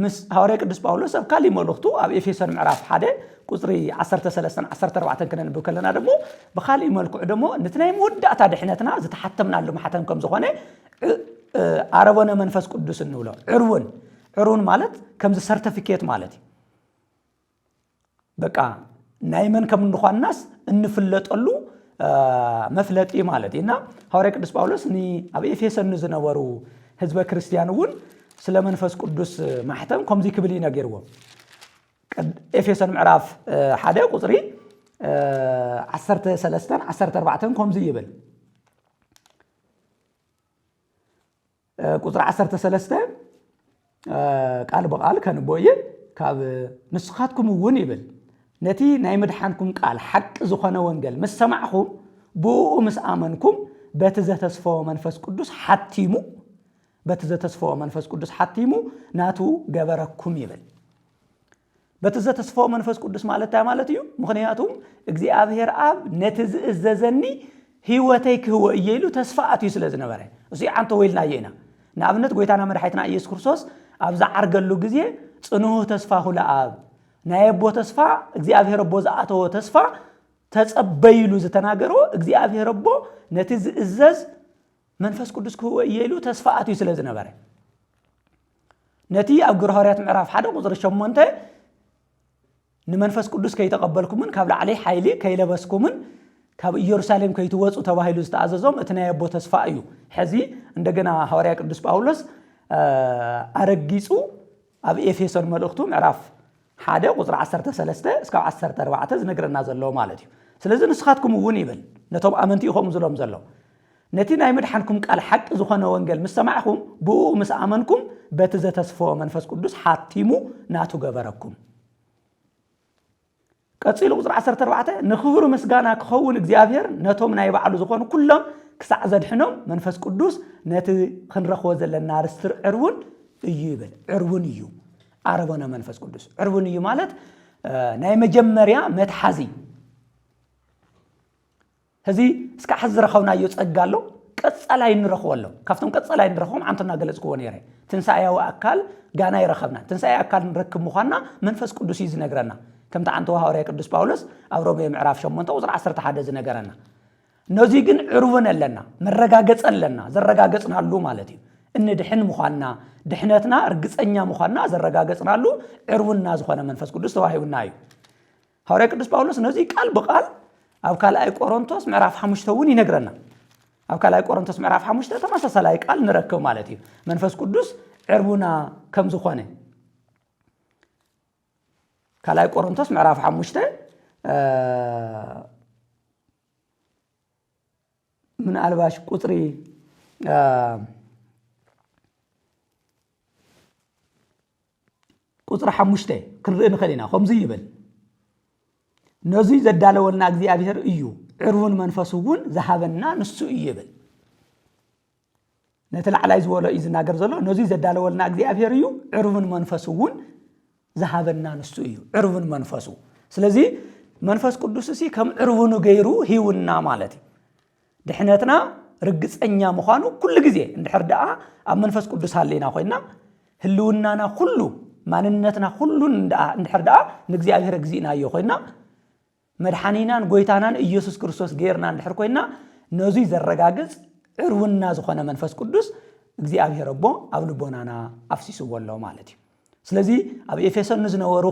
ምስ ሐዋርያ ቅዱስ ጳውሎስ ኣብ ካሊ መልእኽቱ ኣብ ኤፌሶን ምዕራፍ 1 ቁጥሪ 13 14 ክንንብብ ከለና ደሞ በካሊ መልክዑ ደሞ ነቲ ናይ መወዳእታ ድሕነትና ዝተሓተምናሉ ማሕተም ከም ዝኾነ ዓረቦነ መንፈስ ቅዱስ እንብሎ ዕርውን ማለት ከምዚ ሰርቲፊኬት ማለት እዩ በቃ ናይ መን ከም እንኳናስ እንፍለጠሉ መፍለጢ ማለት እና ሐዋርያ ቅዱስ ጳውሎስ ኣብ ኤፌሶን ዝነበሩ ህዝበ ክርስቲያን እውን ስለ መንፈስ ቅዱስ ማሕተም ከምዚ ክብል ይነገርዎ ኤፌሶን ምዕራፍ 1 ቁጥሪ 13 14 ከምዚ ይብል ቁጥሪ 13 ቃል በቃል ከንቦየ ካብ ንስኻትኩም እውን ይብል ነቲ ናይ መድሓንኩም ቃል ሓቂ ዝኾነ ወንጌል ምስ ሰማዕኹም ብኡ ምስ አመንኩም በቲ ዘተስፈወ መንፈስ ቅዱስ ሓቲሙ ናቱ ገበረኩም ይብል በቲ ዘተስፈወ መንፈስ ቅዱስ ማለት እንታይ ማለት እዩ ምክንያቱም እግዚአብሔር አብ ነቲ ዝእዘዘኒ ህይወተይ ክህወ እየሉ ተስፋ አትዩ ስለ ዝነበረ እዚ አንተ ወይልና የና ንኣብነት ጎይታና መድሓይትና ኢየሱስ ክርስቶስ ኣብ ዝዓርገሉ ግዜ ጽኑዕ ተስፋ ሁሉ አብ ናይ አቦ ተስፋ እግዚአብሔር አቦ ዘአተወ ተስፋ ተጸበይሉ ዝተናገሮ እግዚአብሔር አቦ ነቲ ዝእዘዝ መንፈስ ቅዱስ ክህወ እየሉ ተስፋ አትዩ ስለ ዝነበረ ነቲ ኣብ ግብረ ሐዋርያት ምዕራፍ 1 ቁጥሪ 8 ንመንፈስ ቅዱስ ከይተቀበልኩምን ካብ ላዕሊ ኃይሊ ከይለበስኩምን ካብ ኢየሩሳሌም ከይትወጹ ተባሂሉ ዝተኣዘዞም እቲ ናይ አቦ ተስፋ እዩ ሕዚ እንደገና ሐዋርያ ቅዱስ ጳውሎስ አረጊጹ ኣብ ኤፌሶን መልእኽቱ ምዕራፍ 1 ቁጥሪ 13 እስካብ 14 ዝነግረና ዘሎ ማለት እዩ ስለዚ ንስኻትኩም እውን ይብል ነቶም ኣመንቲ ኢኹም ዝሎም ዘሎ ነቲ ናይ መድሓንኩም ቃል ሓቂ ዝኾነ ወንጌል ምስ ሰማዕኹም ብኡ ምስ አመንኩም በቲ ዘተስፈወ መንፈስ ቅዱስ ሓቲሙ ናቱ ገበረኩም ቀጽሉ ቁጥሪ 14 ንኽብሩ ምስጋና ክኸውን እግዚአብሔር ነቶም ናይ ባዕሉ ዝኾኑ ኩሎም ክሳዕ ዘድሕኖም መንፈስ ቅዱስ ነቲ ክንረኽቦ ዘለና ርስትር ዕርውን እዩ ይብል ዕርውን እዩ ዓረቦነ መንፈስ ቅዱስ ዕርውን እዩ ማለት ናይ መጀመርያ መትሓዚ ሕዚ እስካ ሕዚ ረኸብናዮ ጸጋ ኣሎ ቀጸላይ ንረኽቦ ኣሎ ካብቶም ቀጸላይ ንረኽቦም አንተና ገለጽክዎ ነይረ ትንሳኤያዊ ኣካል ጋና ይረኸብና ትንሳኤ ኣካል ንረክብ ምዃንና መንፈስ ቅዱስ እዩ ዝነግረና ከምታ አንተ ሐዋርያ ቅዱስ ጳውሎስ ኣብ ሮሜ ምዕራፍ 8 ቁጥሪ 11 ዝነገረና ነዚ ግን ዕርውን ኣለና መረጋገጽ ኣለና ዘረጋገጽናሉ ማለት እዩ እንድሕን ምዃንና ድሕነትና ርግጸኛ ምዃንና ዘረጋገጽናሉ ዕርውና ዝኾነ መንፈስ ቅዱስ ተዋሂብና እዩ ሐዋርያ ቅዱስ ጳውሎስ ነዚ ቃል በቃል ኣብ ካልኣይ ቆሮንቶስ ምዕራፍ 5 እውን ይነግረና ኣብ ካልኣይ ቆሮንቶስ ምዕራፍ 5 ተመሳሳላይ ቃል ንረክብ ማለት እዩ መንፈስ ቅዱስ ዕርውና ከም ዝኾነ ካልኣይ ቆሮንቶስ ምዕራፍ 5 ምን አልባሽ ቁጥሪ ቁጥሪ 5 ክንርኢ ንኽእል ኢና ከምዚ ይብል ነዚ ዘዳለወልና እግዚአብሔር እዩ ዕርውን መንፈስ እውን ዝሃበና ንሱ እዩ ይብል ነቲ ላዕላይ ዝበሎ እዩ ዝናገር ዘሎ ነዚ ዘዳለወልና እግዚአብሔር እዩ ዕርውን መንፈስ እውን ዝሃበና ንሱ እዩ ዕርውን መንፈሱ ስለዚ መንፈስ ቅዱስ እዚ ከም ዕርውኑ ገይሩ ሂውና ማለት እዩ ድሕነትና ርግጸኛ ምዃኑ ኩሉ ግዜ እንድሕር ደኣ ኣብ መንፈስ ቅዱስ ሃለና ኮይና ህልውናና ሁሉ ማንነትና ሁሉን እንድሕርዳ ንእግዚአብሔርግዚእና ይኾይና መድሓኒናን ጎይታናን ኢየሱስ ክርስቶስ ጌርና እንድሕር ኮይና ነዙይ ዘረጋግጽ ዕርውና ዝኾነ መንፈስ ቅዱስ እግዚአብሔር አቦ ኣብ ልቦናና ኣፍሲስዎ ኣሎ ማለት እዩ ስለዚ ኣብ ኤፌሶን ዝነበሩ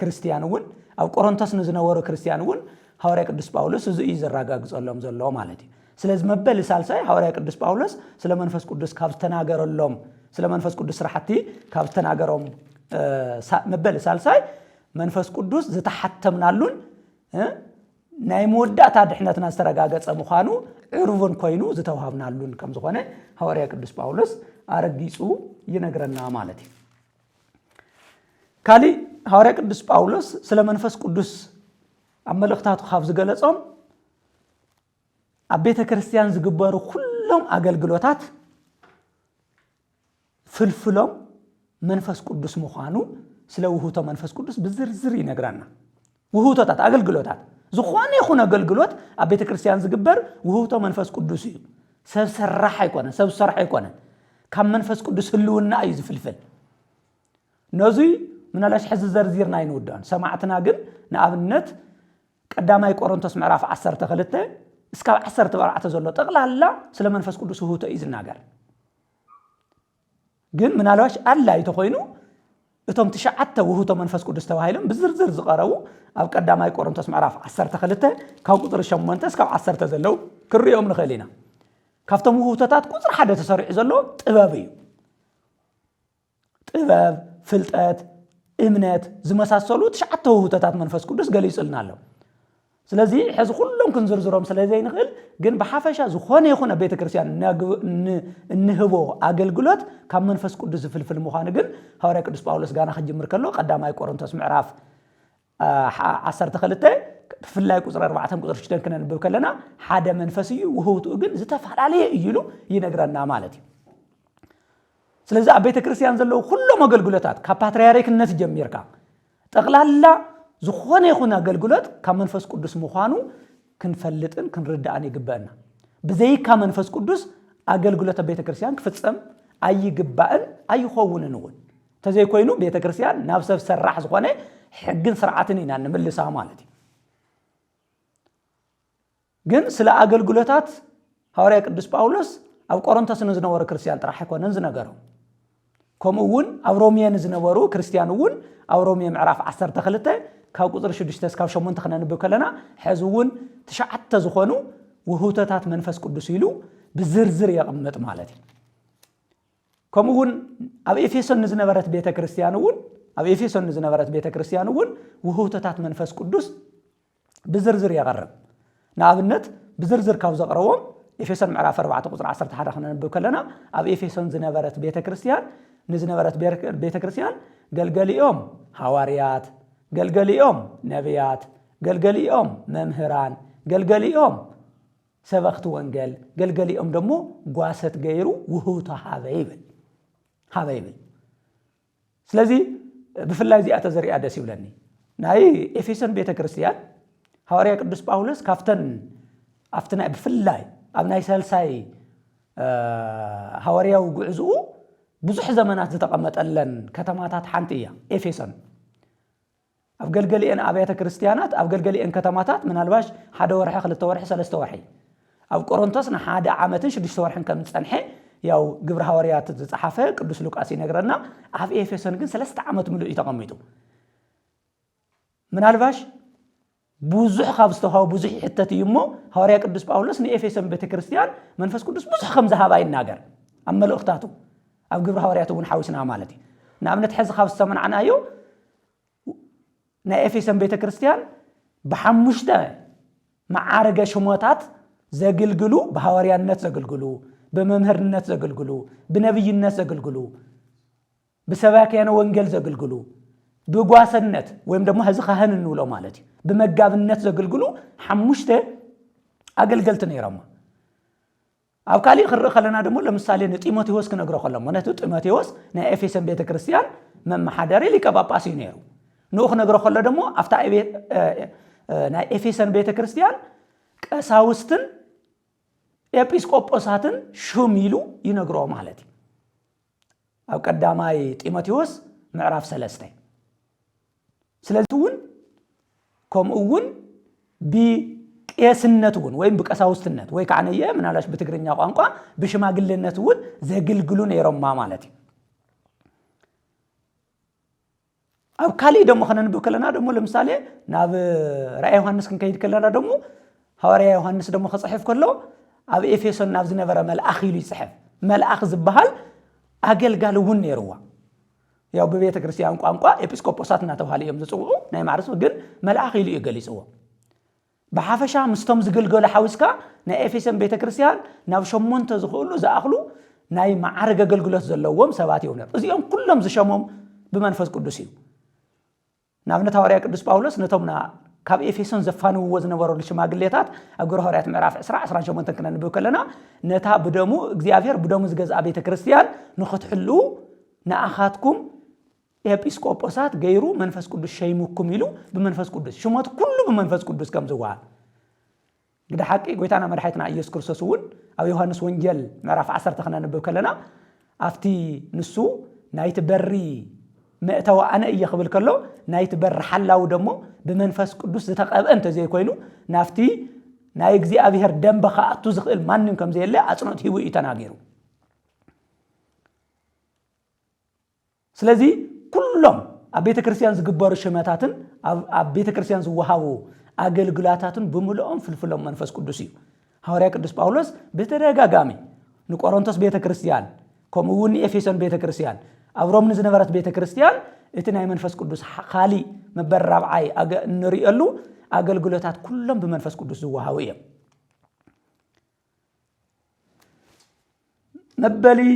ክርስቲያን እውን ኣብ ቆሮንቶስ ዝነበሩ ክርስቲያን እውን ሐዋርያ ቅዱስ ጳውሎስ እዚ ዘረጋግጸሎም ዘሎ ማለት እዩ ስለዚ መበል ሳልሳይ ሐዋርያ ቅዱስ ጳውሎስ ስለ መንፈስ ቅዱስ ካብ ተናገረሎም ስለ መንፈስ ቅዱስ ስራሕቲ ካብ ተናገሮም መበል ሳልሳይ መንፈስ ቅዱስ ዝተሓተምናሉን ናይ መወዳእታ ድሕነትና ዝተረጋገጸ ምዃኑ ዕሩብን ኮይኑ ዝተዋሃብናሉን ከም ዝኾነ ሐዋርያ ቅዱስ ጳውሎስ አረጊጹ ይነግረና ማለት እዩ ካሊ ሐዋርያ ቅዱስ ጳውሎስ ስለ መንፈስ ቅዱስ ኣብ መልእኽታቱ ካብ ዝገለጾም ኣብ ቤተ ክርስቲያን ዝግበሩ ኩሎም አገልግሎታት ፍልፍሎም መንፈስ ቅዱስ ምዃኑ ስለ ውህቶ መንፈስ ቅዱስ ብዝርዝር ይነግረና ውህቶታት አገልግሎታት ዝኾነ ይኹን አገልግሎት ኣብ ቤተ ክርስቲያን ዝግበር ውህቶ መንፈስ ቅዱስ እዩ ሰብ ሰራሕ አይኮነን ሰብ ሰራሕ አይኮነን ካብ መንፈስ ቅዱስ ህልውና እዩ ዝፍልፍል ነዙይ ምናላሽ ሕዚ ዘርዚርና ይንውዳን ሰማዕትና ግን ንኣብነት ቀዳማይ ቆሮንቶስ ምዕራፍ 12 እስካብ 14 ዘሎ ጠቅላላ ስለ መንፈስ ቅዱስ ውህቶ እዩ ዝናገር ግን ምናልባሽ አላ ይተኮይኑ እቶም ተሻዓተ ውህቶ መንፈስ ቅዱስ ተባሂሎም ብዝርዝር ዝቀረቡ ኣብ ቀዳማይ ቆሮንቶስ ምዕራፍ 12 ካብ ቁጥር 8 እስካብ 10 ዘለው ክሪኦም ንኽእል ኢና ካብቶም ውህቶታት ቁጥር 1 ተሰሪዑ ዘሎ ጥበብ እዩ ጥበብ ፍልጠት እምነት ዝመሳሰሉ ተሻዓተ ውህቶታት መንፈስ ቅዱስ ገሊጽልና ኣሎ ስለዚ ሕዚ ኩሎም ክንዝርዝሮም ስለዘይ ንኽእል ግን በሓፈሻ ዝኾነ ይኹን ቤተ ክርስቲያን እንህቦ አገልግሎት ካብ መንፈስ ቅዱስ ዝፍልፍል ምዃኑ ግን ሐዋርያ ቅዱስ ጳውሎስ ጋና ክጅምር ከሎ ቀዳማይ ቆሮንቶስ ምዕራፍ 12 ፍላይ ቁጥር 4 ቁጥር 6 ክነንብብ ከለና ሓደ መንፈስ እዩ ውህውቱ ግን ዝተፈላለየ እዩ ይነግረና ማለት እዩ ስለዚ ኣብ ቤተ ክርስቲያን ዘለው ኩሎም አገልግሎታት ካብ ፓትርያርክነት ጀሚርካ ጠቅላላ ዝኾነ ይኹን አገልግሎት ካብ መንፈስ ቅዱስ ምዃኑ ክንፈልጥን ክንርዳእን ይግባአና ብዘይካ መንፈስ ቅዱስ አገልግሎት ቤተ ክርስቲያን ክፍጸም ኣይግባእን ኣይኸውንን እውን ተዘይ ኮይኑ ቤተ ክርስቲያን ናብ ሰብ ሰራሕ ዝኾነ ሕግን ስርዓትን ኢና ንምልሳ ማለት እዩ ግን ስለ አገልግሎታት ሐዋርያ ቅዱስ ጳውሎስ ኣብ ቆሮንቶስ ዝነበሩ ክርስቲያን ጥራሕ አይኮነን ዝነገረው ከምኡውን ኣብ ሮሚያን ዝነበሩ ክርስቲያን እውን ኣብ ሮሚያ ምዕራፍ 12 ካብ ቁጥር 6 እስካብ 8 ክነንብብ ከለና ሕዝውን ተሻዓተ ዝኾኑ ውህቶታት መንፈስ ቅዱስ ኢሉ ብዝርዝር ይቕመጥ ማለት እዩ ከምኡውን ኣብ ኤፌሶን ዝነበረት ቤተ ክርስቲያን እውን ውህቶታት መንፈስ ቅዱስ ብዝርዝር ይቐርብ ንኣብነት ብዝርዝር ካብ ዘቕረቦም ኤፌሶን ምዕራፍ 4 ቁጥር 11 ክነንብብ ከለና ኣብ ኤፌሶን ዝነበረት ቤተ ክርስቲያን ገልገሊኦም ሐዋርያት ገልገሊኦም ነቢያት ገልገሊኦም መምህራን ገልገሊኦም ሰበኽቲ ወንጌል ገልገሊኦም ደሞ ጓሰት ገይሩ ውህውቶ ሃበይብል ስለዚ ብፍላይ ዚኣተ ዘሪኣ ደስ ይብለኒ ናይ ኤፌሶን ቤተ ክርስቲያን ሐዋርያ ቅዱስ ጳውሎስ ካፍተን ኣፍትና ብፍላይ ኣብ ናይ ሰልሳይ ሐዋርያው ጉዕዝኡ ብዙሕ ዘመናት ዝተቐመጠለን ከተማታት ሓንቲ እያ ኤፌሶን ኣብ ገልገሊአን ኣብያተ ክርስቲያናት ኣብ ገልገሊአን ከተማታት ምናልባሽ 1 ወርሒ 2 ወርሒ 3 ወርሒ ኣብ ቆሮንቶስ ን1 ዓመትን 6 ወርሕን ከም ዝጸንሐ ያው ግብረ ሐዋርያት ዝጻሓፈ ቅዱስ ሉቃስ ይነግረና ኣብ ኤፌሶን ግን 3 ዓመት ሙሉእ ይተቐሚጡ ምናልባሽ ብዙሕ ካብ ዝተዋሃቡ ብዙሕ ሕተት እዩ እሞ ሐዋርያ ቅዱስ ጳውሎስ ንኤፌሶን ቤተ ክርስቲያን መንፈስ ቅዱስ ብዙሕ ከም ዝሃባ ይናገር ኣብ መልእኽታቱ ኣብ ግብረ ሐዋርያት እውን ሓዊስና ማለት እዩ ንኣብነት ሕዚ ካብ ዝተመንዓናዮ ናይ ኤፌሶን ቤተ ክርስቲያን ብሓሙሽተ ማዕረገ ሽሞታት ዘገልግሉ በሐዋርያነት ዘገልግሉ በመምህርነት ዘገልግሉ በነብይነት ዘገልግሉ በሰባክያነ ወንጌል ዘገልግሉ በጓሰነት ወይም ደግሞ ህዚ ካህን እንውሎ ማለት እዩ በመጋብነት ዘገልግሉ ሓሙሽተ አገልገልት ነይሮም ኣብ ካሊ ክርኢ ከለና ደግሞ ለምሳሌ ጢሞቴዎስ ክነግሮ ከሎም ማለት ጢሞቴዎስ ናይ ኤፌሶን ቤተ ክርስቲያን መማሓደሪ ሊቀ ጳጳስ እዩ ነይሩ ንኡ ክነግሮ ከሎ ደግሞ ኣፍታ ናይ ኤፌሶን ቤተ ክርስቲያን ቀሳውስትን ኤጲስቆጶሳትን ሹም ኢሉ ይነግሮ ማለት እዩ أو قداماي تيموثيوس معرف 3 سلازون كم أون بقياسنتون وين بقساوستنت وين كعنيه من علاش بتجرينيا قانقا بشماغلنتون زغلغلون يرما مالتي أو كالي دمو خلنا نبو كلنا دمو لمثالي ناب رأي يوحنس كنكيد كلنا دمو حواري يوحنس دمو خصحف كله أب إفيسون ناب زنبر ملأخ يلو يصحف ملأخ زبهال أجلغلون يروا ያው በቤተ ክርስቲያን ቋንቋ ኤጲስቆጶሳት እና ተባለ የምጽውዑ ናይ ማርስ ግን መልአኽ ኢሉ ይገልጽዎ በሐፈሻ ምስቶም ዝገልገሉ ሐውስካ ናይ ኤፌሶን ቤተ ክርስቲያን ናብ ሸሞንተ ዝኽእሉ ዘአኽሉ ናይ ማዕረግ አገልግሎት ዘለዎም ሰባት ይሆናል እዚኦም ኩሎም ዝሸሞም በመንፈስ ቅዱስ እዩ ናብነት ሐዋርያ ቅዱስ ጳውሎስ ነቶምና ካብ ኤፌሶን ዘፋንዎ ዝነበሩ ሽማግሌታት አገረ ሐዋርያት ምዕራፍ 18 ከነንብብ ከለና ነታ ብደሙ እግዚአብሔር ብደሙ ዝገዛ ቤተ ክርስቲያን ንኽትሕሉ ንአኻትኩም ኤጲስቆጶሳት ገይሩ መንፈስ ቅዱስ ሸይሙኩም ይሉ በመንፈስ ቅዱስ ሽሞት ሁሉ በመንፈስ ቅዱስ ከም ዝዋል ግዳ ሐቂ ጎይታና መድኃኒትና ኢየሱስ ክርስቶስ ወን አብ ዮሐንስ ወንጌል ምዕራፍ 10 ተኸናንብብ ከለና አፍቲ ንሱ ናይት በሪ መእተው አነ ይخብል ከሎ ናይት በር ሐላው ደሞ በመንፈስ ቅዱስ ዝተቀበእንተ ዘይ ኮይኑ ናፍቲ ናይ እግዚአብሔር ደንበ ኻአቱ ዝኽእል ማንንም ከም ዘየለ አጽኖት ሂው ይተናገሩ ስለዚህ كلهم أبيت كريستيان زجبار شماتاتن أبيت كريستيان زوهاو أجلجلاتاتن بملؤهم في الفلم منفس قدسي هؤلاء قدس باولوس بترجع جامي نقارنتس بيت كريستيان كموني إفيسون بيت كريستيان أبرام نزنبرت بيت كريستيان إتناي منفس قدس خالي مبرر عاي نريالو أجلجلاتات كلهم بمنفس قدس زوهاوية نبلي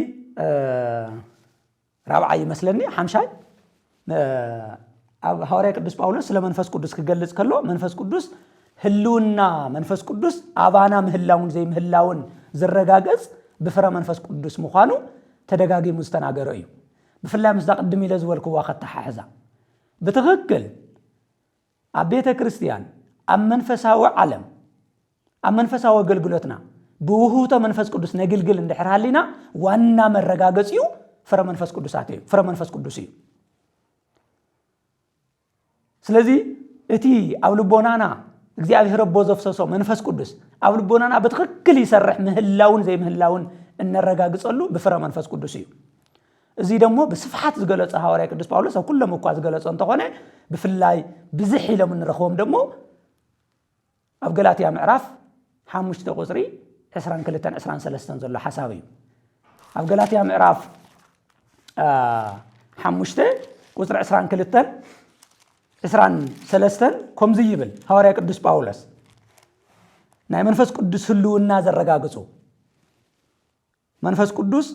رابعي مثلاً حمشاي هؤلاء قدس باولوس لما منفس قدس كجلس كله منفس قدس هلونا منفس قدس أبانا مهلاون زي مهلاون زرقاقز بفرا منفس قدس مخانو تدقاقي مستناقر أيو بفلا مصداق الدمي لزوالكو واخد تحاحزا بتغكل أبيت كريستيان أم منفساو علم أم منفساو قلقلتنا بوهوتا منفس قدس نقلقل اندحر هالينا وانا من رقاقز يو فرا منفس قدساتي فرا منفس قدسي ስለዚህ እቲ ኣብ ልቦናና እግዚአብሔር ረቦ ዘፍሰሶ መንፈስ ቅዱስ ኣብ ልቦናና በትክክል ይሰርሕ ምህላውን ዘይ ምህላውን እንረጋግጸሉ በፍረ መንፈስ ቅዱስ እዩ እዚ ደግሞ በስፍሓት ዝገለጸ ሐዋርያ ቅዱስ ጳውሎስ ኣብ ኩሎም እኳ ዝገለጸ እንተኾነ ብፍላይ ብዝሕ ኢሎም እንረኽቦም ደግሞ ኣብ ገላትያ ምዕራፍ 5 ቁጽሪ 22 23 ዘሎ ሓሳብ እዩ ኣብ ገላትያ ምዕራፍ 5 ቁጽሪ 22 23 كم زيبل هوري قدس باولس ناي منفس قدس هلونا زرغاغصو منفس قدس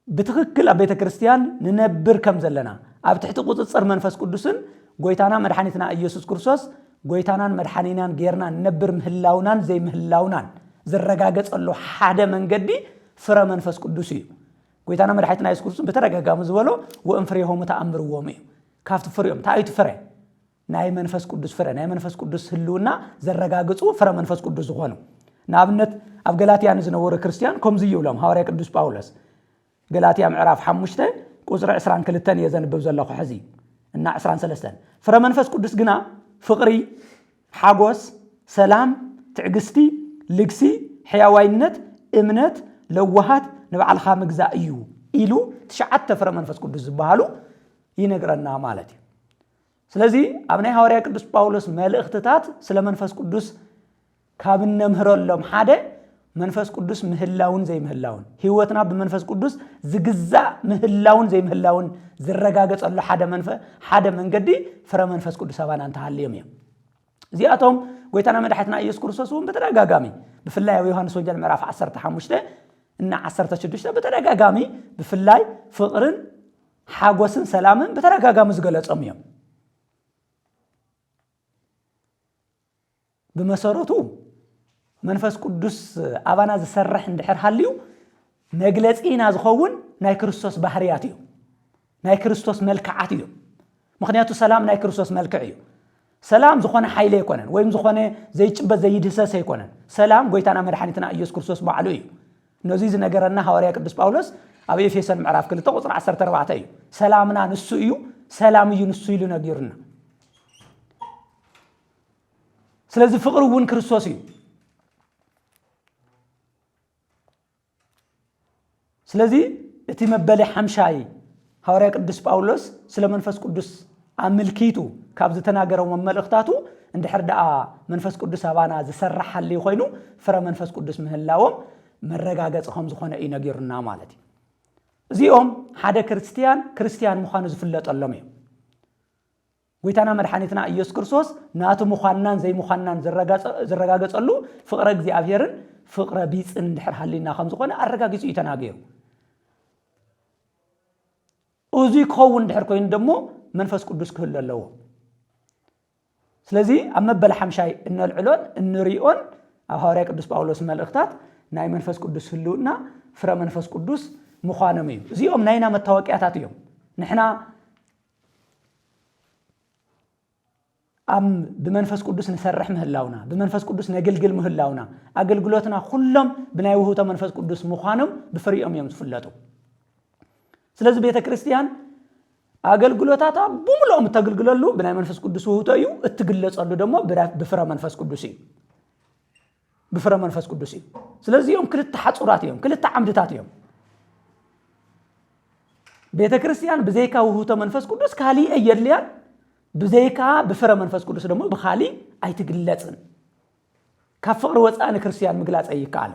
بتخكل ابيت كريستيان ننبر كم زلنا اب تحت قصصر منفس قدسن غويتانا مدحانيتنا ኢየሱስ ክርስቶስ غويتانان مدحانينان غيرنا ننبر مهلاونان زي مهلاونان زرغاغصلو حاده منገዲ ፍረ መንፈስ ቅዱስ እዩ غويتانا مدحانيتنا ኢየሱስ ክርስቶስ በተረጋጋሙ ዝበሎ ወእንፍሬሆሙ ተአምርዎም እዩ ካፍት ፍሬዮም ታይት ፍሬ ናይ መንፈስ ቅዱስ ፍሬ ናይ መንፈስ ቅዱስ ህልውና ዘረጋግጹ ፍሬ መንፈስ ቅዱስ ዝኾኑ ናብነት ኣብ ገላትያ ዝነበሩ ክርስቲያን ከምዚ ይብሎም ሐዋርያ ቅዱስ ጳውሎስ ገላትያ ምዕራፍ 5 ቁጽሪ 22 የዘንብብ ዘለኹ ሕዚ እና 23 ፍሬ መንፈስ ቅዱስ ግና ፍቅሪ ሓጎስ ሰላም ትዕግስቲ ልግሲ ሕያዋይነት እምነት ለዋሃት ንባዕልኻ ምግዛእ እዩ ኢሉ ትሽዓተ ፍሬ መንፈስ ቅዱስ ዝበሃሉ ይነግረና ማለት ነው ስለዚህ አብናይ ሐዋርያ ቅዱስ ጳውሎስ መልእክትታት ስለ መንፈስ ቅዱስ ካብነ ምህረሎም ሓደ መንፈስ ቅዱስ ምህላውን ዘይ ምህላውን ህይወትና በመንፈስ ቅዱስ ዝግዛ ምህላውን ዘይ ምህላውን ዝረጋገጸሉ ሓደ መንገዲ ፍረ መንፈስ ቅዱስ አባና እንተሃልዮም እዮም እዚአቶም ጎይታና መድኃኒትና ኢየሱስ ክርስቶስ በተደጋጋሚ በፍላይ ዮሐንስ ወንጌል ምዕራፍ 15 እና 16 በተደጋጋሚ በፍላይ ፍቅርን ሓጎስን ሰላምን በተረጋጋሚ ዝገለጾም እዮም በመሰረቱ መንፈስ ቅዱስ አባና ዝሰርሕ እንድሕር ሃልዩ መግለጺና ዝኸውን ናይ ክርስቶስ ባህርያት እዩ ናይ ክርስቶስ መልክዓት እዩ ምክንያቱ ሰላም ናይ ክርስቶስ መልክዕ እዩ ሰላም ዝኾነ ኃይል አይኮነን ወይም ዝኾነ ዘይጭበት ዘይድሰስ አይኮነን ሰላም ጎይታና መድኃኒትና ኢየሱስ ክርስቶስ ባዕሉ እዩ ነዚ ዝነገረና ሐዋርያ ቅዱስ ጳውሎስ ኣብ ኤፌሶን ምዕራፍ 2 ቁጥር 14 እዩ ሰላምና ንሱ እዩ ሰላም እዩ ንሱ ኢሉ ነጊሩና ስለዚ ፍቅር እውን ክርስቶስ እዩ ስለዚ እቲ መበለ ሓምሻይ ሐዋርያ ቅዱስ ጳውሎስ ስለ መንፈስ ቅዱስ ኣምልኪቱ ካብ ዝተናገረው መልእኽታቱ እንድሕር ደኣ መንፈስ ቅዱስ ኣባና ዝሰርሓል ኮይኑ ፍረ መንፈስ ቅዱስ ምህላዎም መረጋገጽ ከም ዝኾነ እዩ ነጊሩና ማለት እዩ እዚኦም ሓደ ክርስቲያን ምዃኑ ዝፍለጠሎም እዮም ጎይታና መድኃኒትና ኢየሱስ ክርስቶስ ናቱ ምዃንናን ዘይምዃንናን ዝረጋገጸሉ ፍቅረ እግዚአብሔርን ፍቅረ ቢጽን እንድሕር ሃሊና ከም ዝኾነ ኣረጋጊጹ እዩ ተናገሩ እዚ ክኸውን እንድሕር ኮይኑ ደሞ መንፈስ ቅዱስ ክህሉ ኣለዎ ስለዚ ኣብ መበል ሓምሻይ እንልዕሎን እንሪኦን ኣብ ሐዋርያ ቅዱስ ጳውሎስ መልእኽታት ናይ መንፈስ ቅዱስ ህልውና ፍረ መንፈስ ቅዱስ ምዃኖም እዩ እዚኦም ናይና መታወቂያታት እዮም ንሕና بمنفس قدوس نسرح مهلاونا بمنفس قدوس نجلجل مهلاونا أجلجلاتنا كلهم بنايوه منفس قدوس مخانم بفريقهم يوم فلاتو سلازم بيت كريستيان أجلجلاتها بملهم تجلجلوا بناي منفس قدوس وهو تأيو التجلس الله دمه بفرا منفس قدوسي بفرا منفس قدوسي سلازم يوم كل التحصرات يوم كل التعمدات يوم بيت كريستيان بزيكا وهو منفس قدوس كالي أيرليان بزيكا بفرا منفس قدوس دمو بخالي اي تجلصن كفقر وصان كريستيان مغلاص اي قال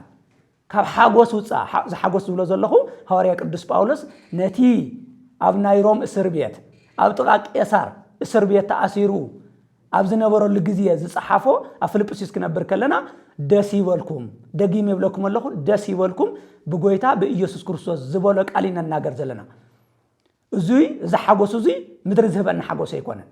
كاب حاغوس وصا حاغوس بلو زلخو حواريا قدوس باولس نتي اب نايروم اسر بيت اب طقا قيصار اسر بيت تاسيرو اب زنبرو لغزيه زصحافو افليبسيس كنبر كلنا دسي ولكم دغيم يبلكم لخو دسي ولكم بغويتا بإيسوس كريستوس زبولو قالينا ناغر زلنا ازوي زحاغوس ازوي مدر زهبن حاغوس يكونن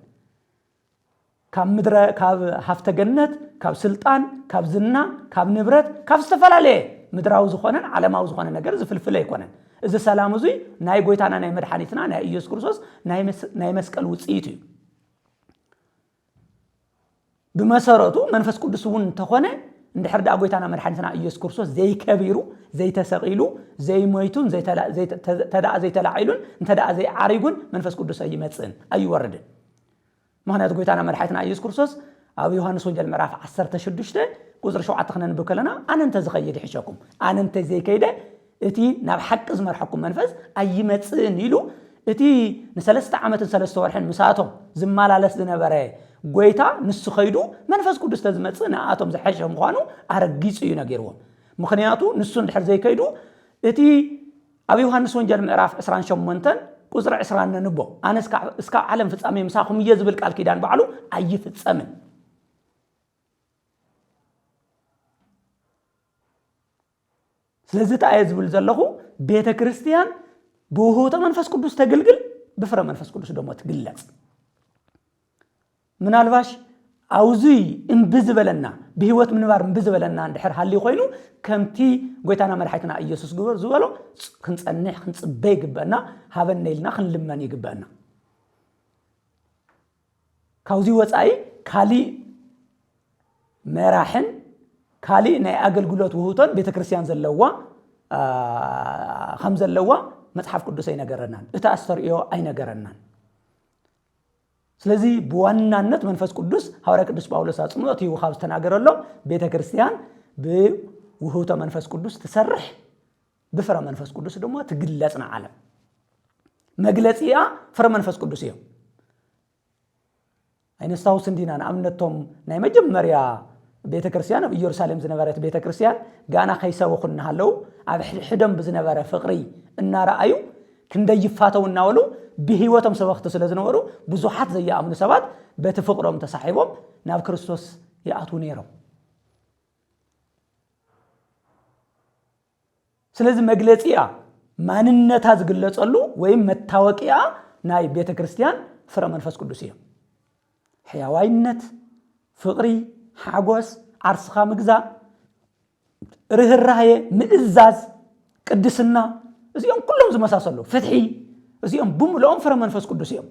كاب مدرة كاب هفته جنة كاب سلطان كاب زنا كاب نبرت كاب استفلالي مدراو زخونن علماو زخونن نجر زفلفله يكونن إذا سلام زوي ناي قويتنا ناي مدحانيتنا ناي إيسوس كريستوس ناي مسكال وصيتي بمسارته منفس قدوس ون تخونه ندحر دا قويتنا مدحانيتنا إيسوس كريستوس زي كبيرو زي تسقيلو زي مويتون زي تلاعيلون انتدا زي عريقون منفس قدوس أي متصن أي ورد مهنات قويتنا مرحيتنا إيسوس كريستوس أو يوحنس وانجيل مراف 16 قزر شو عتقنا نبكلنا أنا انت زغيد حشاكم أنا انت زي كيدا اتي ناب حق زمر حكم منفس أي متصن يلو اتي نسلست عامة سلست ورحن مساتهم زمال على سدنا برا قويتا نسو خيدو منفس قدوس تزمتصن آتهم زي حشهم خوانو أرقيس يونا جيروهم مخنياتو نسو ندحر زي كيدو اتي أو يوحنس وانجيل مراف 18 قزر عسران نبو أنا اسكا عالم في الصامي مساخم يزبل قال كيدان بعلو أي في الصامن سلازت أيزبل زلخو بيت كريستيان بوهوتا منفس قدوس تقلقل بفرا منفس قدوس دوما تقلق من الباش أوزي انبزبلنا بهوت منبار انبزبلنا عند حر حالي خوينو كمتي قويتانا مرحيتنا إيسوس قبر زوالو خنصنح خنصبي قبنا هذا النيلنا خنلماني قبنا كاوزي وصاي كالي مراحن كالي ناي اغلغلوت وهوتن بيتكريستيان زلوا خمس زلوا مصحف قدوس اي نغرنان اتا استريو اي نغرنان ስለዚህ በዋናነት መንፈስ ቅዱስ ሐዋርያ ቅዱስ ጳውሎስ አጽንኦት ይወኻብ ተናገረለው ቤተክርስቲያን በውህውተ መንፈስ ቅዱስ ተሰርሕ በፍረ መንፈስ ቅዱስ ደግሞ ትግለጽና ዓለም መግለጽያ ፍረ መንፈስ ቅዱስ እዩ አይነስታውስ እንዲና አምነቶም ናይ መጀመሪያ ቤተክርስቲያን ኣብ ኢየሩሳሌም ዝነበረት ቤተክርስቲያን ጋና ከይሰበኹና ሃለው ኣብ ሕደም ብዝነበረ ፍቅሪ እናራአዩ ክንደይፋተው እናወሉ بهيوتهم سبقت سلازنورو بزحات زي أمن سبات بتفقرهم تسحبهم ناب كريستوس يأتونيرو سلازم مجلسيا ما ننتهز قلت قالوا ويم متواكيا ناي بيت كريستيان فرا منفس قدوسيا حيوانات فقري حاجوس عرسخا مجزا رهرايه مئزاز قدسنا زيهم كلهم زمساسلو فتحي እዚኦም ብሙሉኦም ፍረ መንፈስ ቅዱስ እዮም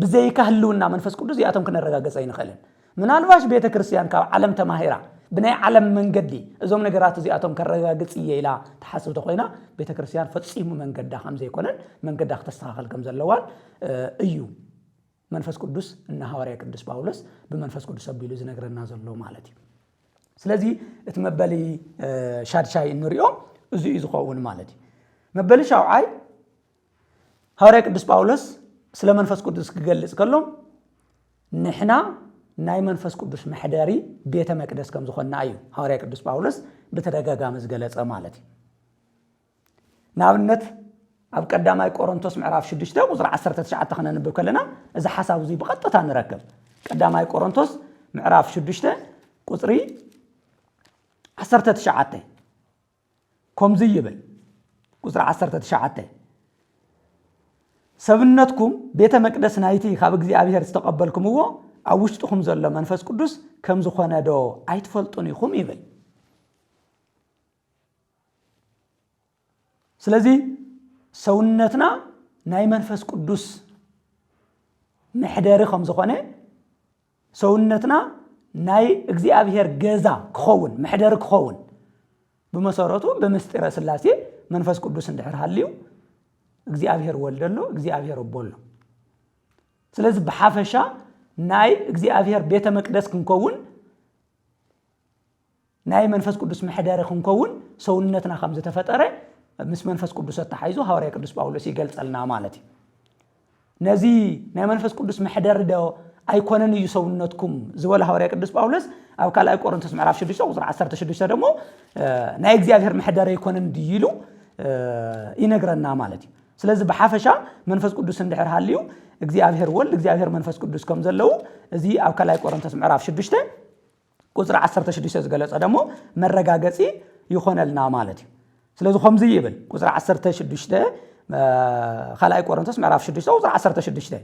بزي كهلونا منفس قدوس ياتم كنا رغاغص አይንخلن ምናልባሽ ቤተክርስቲያን ካብ ዓለም ተማሂራ بناء عالم منجدي إذا من نجارات زي أتوم كرجع قص إيلا تحسب تقولنا بيت كريستيان فتصيم منجد خمسة يكونن منجد تستغل كم زلوان أيو منفس قدوس إنها وريك قدوس باولس بمنفس قدوس بيلوز نجار النازل له مالتي سلازي اتمبلي شاد شاي النوريو زي يزقون مالتي مبلي شاوعي وريك قدوس باولس سلام منفس قدوس قلص كلهم نحنا ناي منفس قدوس محداري بيت مقدس كم زخنا ايو وريك قدوس باولس بتدغاغا مزغلص مالتي نابنت اب قداماي قرنቶስ ምዕራፍ 6 ቁጥር 19 ተخنا نبب كلنا اذا حساب زي بقطታ نركب قداماي قرنቶስ ምዕራፍ 6 ቁጥሪ 19 كم زي يبل ቁጥር 19 سبنتكم بيت مقدس نايتي خاب እግዚአብሔር استقبلكمو አውሽጥኩም ዘሎ መንፈስ ቅዱስ ከም ዝኾነ ዶ አይትፈልጡን ይኹም ይብል ስለዚህ ሰውነትና ናይ መንፈስ ቅዱስ محደሪ ከም ዝኾነ ሰውነትና ናይ እግዚአብሔር ገዛ ክኸውን محደሪ ክኸውን በመሰረቱ በመስጥረ ስላሴ መንፈስ ቅዱስ እንድሕር ሃልዩ እግዚአብሔር ወልደሎ እግዚአብሔር ወቦሎ ስለዚህ በሐፈሻ ናይ እግዚአብሔር ቤተ መቅደስ ክንከውን ናይ መንፈስ ቅዱስ محደሪ ክንከውን ሰውነትና ከም ዝተፈጠረ ምስ መንፈስ ቅዱስ ተሓይዞ ሐዋርያ ቅዱስ ጳውሎስ ይገልጸልና ማለት ነዚ ናይ መንፈስ ቅዱስ محደሪ ዶ አይኮነን እዩ ሰውነትኩም ዝበለ ሐዋርያ ቅዱስ ጳውሎስ ኣብ ካልኣይ ቆሮንቶስ ምዕራፍ 6 ቁጥር 16 ደግሞ ናይ እግዚአብሔር محደሪ ይኮነን ዲይሉ ይነግረና ማለት ስለዚህ በሐፈሻ መንፈስ ቅዱስ እንድሕር ሃልዩ እግዚአብሔር ወልድ እግዚአብሔር መንፈስ ቅዱስ ከም ዘለው እዚ ኣብ ካልኣይ ቆሮንቶስ ምዕራፍ 6 ቁጥር 16 ዝገለጸ ደግሞ መረጋገጺ ይኾነልና ማለት ስለዚህ ከምዚ ይብል ቁጥር 16 ካልኣይ ቆሮንቶስ ምዕራፍ 6 ቁጥር 16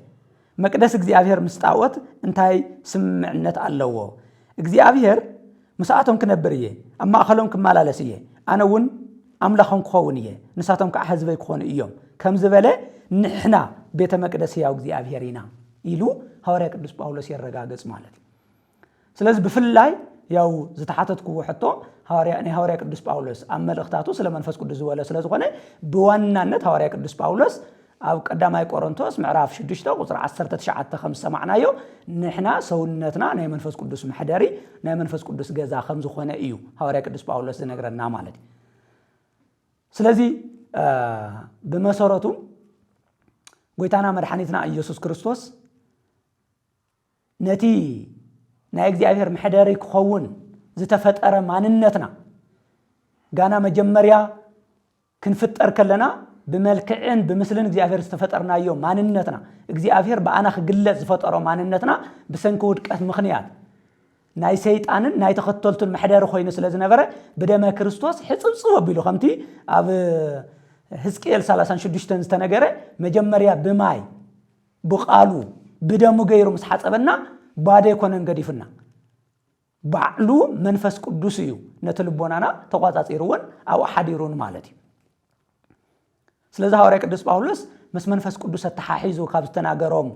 መቅደስ እግዚአብሔር ምስጣወት እንታይ ስምዕነት ኣለዎ እግዚአብሔር مساعتهم كنبريه اما اخلهم كمالالسيه انا ون املاخهم كخونيه نساتهم كحزبي كخون ايوم كم زبله نحنا بيت مقدس ياو እግዚአብሔርና ይሉ ሐዋርያ ቅዱስ ጳውሎስ ይረጋገጽ ማለት ስለዚህ በፍላይ ያው ዝተሓተትኩ ወሕቶ ሐዋርያ ቅዱስ ጳውሎስ አመልእክታቱ ስለ መንፈስ ቅዱስ ወለ ስለዝኾነ በዋናነት ሐዋርያ ቅዱስ ጳውሎስ ኣብ ቀዳማይ ቆሮንቶስ ምዕራፍ 6 ቁጥር 19 ከም ሰማዕናዮ ንሕና ሰውነትና ናይ መንፈስ ቅዱስ محደሪ ናይ መንፈስ ቅዱስ ገዛ ከም ዝኾነ እዩ ሐዋርያ ቅዱስ ጳውሎስ ዝነግረና ማለት ስለዚህ በመሰረቱ ጎይታና መድኃኒትና ኢየሱስ ክርስቶስ ነቲ ናይ እግዚአብሔር محደሪ ክኸውን ዝተፈጠረ ማንነትና ጋና መጀመሪያ ክንፍጠር ከለና بملكعن بمثلن እግዚአብሔር ዝተፈጠርናዮ ማንነትና እግዚአብሔር በአና ክግለጽ ዝፈጠረው ማንነትና በሰንከ ውድቀት ምክንያት ናይ ሰይጣንን ናይ ተኸተልቱን محደሪ ኮይኑ ስለዝነበረ በደመ ክርስቶስ ሕጽጽው ቢሉ ከምቲ ኣብ ሕዝቅኤል 36 ዝተነገረ መጀመሪያ በማይ በቃሉ በደሙ ገይሩ መስሐጸበና ባደ ይኮነን ገዲፍና ባዕሉ መንፈስ ቅዱስ እዩ ነተልቦናና ተቋጻጺሩን አው ሓዲሩን ማለት ስለዚህ ሐዋርያ ቅዱስ ጳውሎስ መስ መንፈስ ቅዱስ ተሓሒዙ ካብ ዝተናገሮም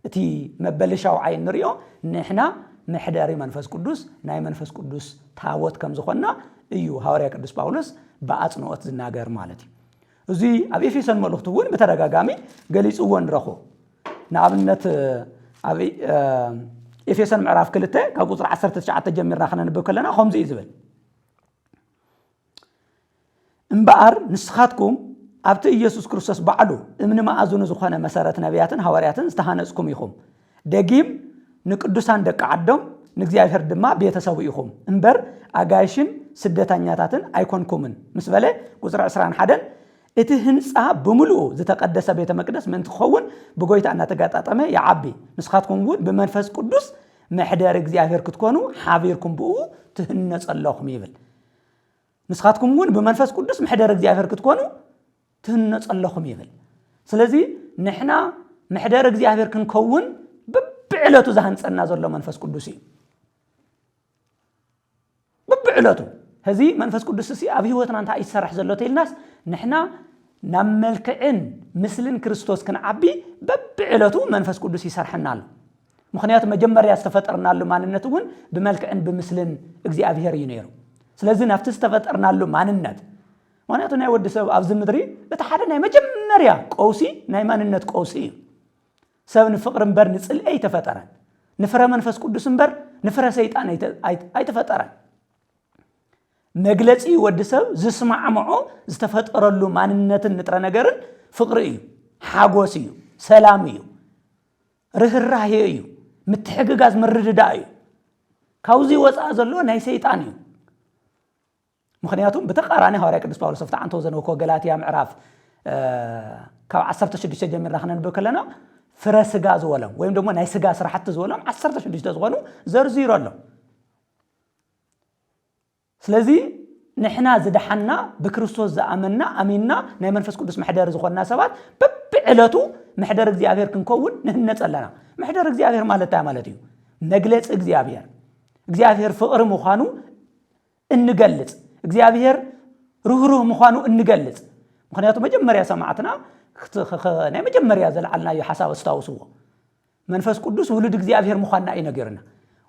እቲ መበለሻው ዓይን ንሪኦ ንሕና محደሪ መንፈስ ቅዱስ ናይ መንፈስ ቅዱስ ታወት ከም ዝኾና እዩ ሐዋርያ ቅዱስ ጳውሎስ በአጽንኦት ዝናገር ማለት እዚ ኣብ ኤፌሶን መልእክቱ እውን በተደጋጋሚ ገሊጽዎ ንረኹ ንኣብነት ኣብ ኤፌሶን ምዕራፍ 2 ካብ ቁጥር 19 ጀሚርና ክነንብብ ከለና ከምዚ እዩ ዝብል እምበአር ንስኻትኩም ኣብቲ ኢየሱስ ክርስቶስ ባዕሉ እምኒ ማዕዙን ዝኾነ መሰረት ነቢያትን ሐዋርያትን ዝተሃነጽኩም ኢኹም ደጊም ንቅዱሳን ደቂ ዓዶም ንእግዚአብሔር ድማ ቤተሰቡ ኢኹም እምበር ኣጋይሽን ስደተኛታትን ኣይኮንኩምን ምስ በለ ቁጥር 21 እቲ ህንጻ ብምሉኡ ዝተቀደሰ ቤተ መቅደስ ምን ትኸውን ብጎይታ እናተጋጣጠመ ይዓቢ ንስኻትኩም እውን ብመንፈስ ቅዱስ محደሪ እግዚአብሔር ክትኮኑ ሓቢርኩም ብኡ ትህነጸለኹም ይብል ንስኻትኩም እውን በመንፈስ ቅዱስ محደሪ እግዚአብሔር ክትኮኑ ትህነጸለኹም ይብል ስለዚህ ንሕና محደሪ እግዚአብሔር ክንከውን በብዕለቱ ዘሃንጸና ዘሎ መንፈስ ቅዱስ እዩ በብዕለቱ هذه መንፈስ ቅዱስ ሲ ኣብ ህይወትና እንታይ ይሰርሕ ዘሎ ተይልናስ ንሕና ናብ መልክዕን ምስልን ክርስቶስ ክንዓቢ በብዕለቱ መንፈስ ቅዱስ ይሰርሐና ኣሎ ምክንያቱ መጀመሪያ ዝተፈጠርናሉ ማንነት እውን ብመልክዕን ብምስልን እግዚአብሔር እዩ ነይሩ ስለዚህ ናፍቲ ዝተፈጠርናሉ ማንነት ምክንያቱ ናይ ወዲ ሰብ ኣብዚ ምድሪ እቲ ሓደ ናይ መጀመሪያ ቀውሲ ናይ ማንነት ቀውሲ እዩ ሰብ ንፍቅር እምበር ንጽልኢ ተፈጠረ ንፍረ መንፈስ ቅዱስ እምበር ንፍረ ሰይጣን ኣይተፈጠረን መግለጺ ወዲ ሰብ ዝስማዕምዖ ዝተፈጠረሉ ማንነትን ንጥረ ነገርን ፍቅሪ እዩ ሓጎስ እዩ ሰላም እዩ ርህራሄ እዩ ምትሕግጋዝ ምርድዳ እዩ ካውዚ ወፃእ ዘሎ ናይ ሰይጣን እዩ ምክንያቱም በተቃራኒ ሐዋርያ ቅዱስ ጳውሎስ ፍታንቶ ዘነኮ ገላትያ ምዕራፍ ካብ 16 ጀሚርና ክነንብብ ከለና ፍረ ስጋ ዝወለም ወይም ደግሞ ናይ ስጋ ስራሕቲ ዝወለም 16 ዝኾኑ ዘርዚሩ ኣሎ ስለዚ ንሕና ዝደሓና በክርስቶስ ዝኣመና ኣሚንና ናይ መንፈስ ቅዱስ መሕደር ዝኾንና ሰባት በብዕለቱ መሕደር እግዚአብሔር ክንከውን ንህነጽ ኣለና መሕደር እግዚአብሔር ማለት እዩ መግለጽ እግዚአብሔር ፍቅር ምዃኑ እንገልጽ እግዚአብሔር ሩህሩህ ምዃኑ እንገልጽ ምክንያቱ መጀመሪያ ሰማዕትና ናይ መጀመሪያ ዘለዓልናዮ ሓሳብ ኣስታውስዎ መንፈስ ቅዱስ ውሉድ እግዚአብሔር ምዃንና ይነገርና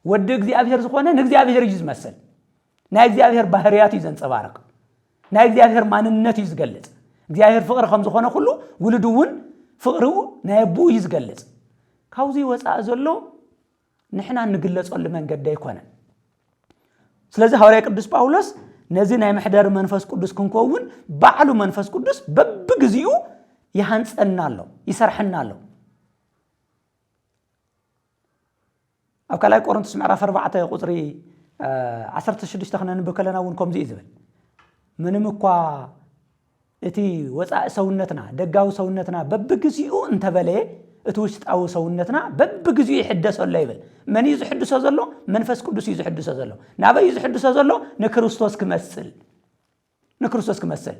ወዲ እግዚአብሔር ዝኾነ ንእግዚአብሔር እዩ ዝመስል ናይ እግዚአብሔር ባህርያት እዩ ዘንጸባርቕ ናይ እግዚአብሔር ማንነት እዩ ዝገልጽ እግዚአብሔር ፍቅር ከም ዝኾነ ሁሉ ውሉድ እውን ፍቅሩ ናይ አቡ እዩ ዝገልጽ ካውዚ ወፃእ ዘሎ ንሕና ንግለጸሉ መንገዲ ኣይኮነን ስለዚህ ሐዋርያ ቅዱስ ጳውሎስ ነዚ ናይ መሕደር መንፈስ ቅዱስ ክንከውን ባዕሉ መንፈስ ቅዱስ በብግዚኡ ይሃንጸና ኣሎ ይሰርሐና ኣሎ ኣብ ካልኣይ ቆሮንቶስ ምዕራፍ 4 ቁጽሪ 16 ክነንብብ ከለና እውን ከምዚ እዩ ዝብል ምንም እኳ እቲ ወፃእ ሰውነትና ደጋዊ ሰውነትና በብግዚኡ እንተበለየ እቲ ውሽጣዊ ሰውነትና በብግዚኡ ይሕደሰሉ ይብል መን እዩ ዝሕድሶ ዘሎ መንፈስ ቅዱስ እዩ ዝሕድሶ ዘሎ ናበይ እዩ ዝሕድሶ ዘሎ ንክርስቶስ ክመስል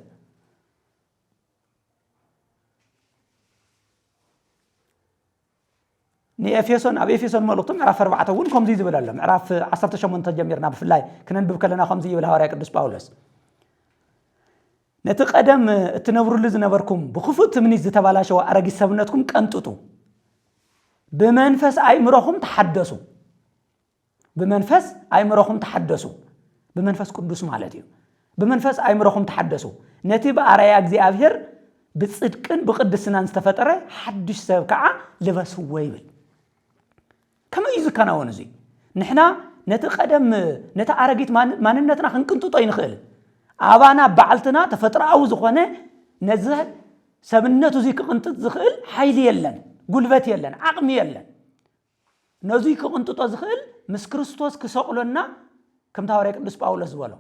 ንኤፌሶን ኣብ ኤፌሶን መልእክቱ ምዕራፍ 4 እውን ከምዚ ዝብል ኣሎ ምዕራፍ 18 ጀሚርና ብፍላይ ክነንብብ ከለና ከምዚ ይብል ሐዋርያ ቅዱስ ጳውሎስ ነቲ ቀደም እትነብሩሉ ዝነበርኩም ብኽፉት ትምኒት ዝተባላሸው አረጊት ሰብነትኩም ቀንጥጡ በመንፈስ አይምሮኹም ተሐደሱ በመንፈስ ቅዱስ ማለት እዩ በመንፈስ አይምሮኹም ተሐደሱ ነቲ በአራያ እግዚአብሔር ብጽድቅን ብቅድስናን ዝተፈጠረ ሓድሽ ሰብ ከዓ ልበስዎ ይብል ከመ ይዝከናውን እዚ ንሕና ነቲ ቀደም ነቲ አረጊት ማንነትና ክንቅንጥጦ ይንኽእል አባና ባዓልትና ተፈጥራዊ ዝኾነ ነዚ ሰብነቱ እዚ ክቅንጥጥ ዝኽእል ኃይል የለን ጉልበት የለን ዓቅሚ የለን ነዚ ክቅንጥጦ ዝኽእል ምስ ክርስቶስ ክሰቅሎና ከም ሐዋርያ ቅዱስ ጳውሎስ ዝበሎ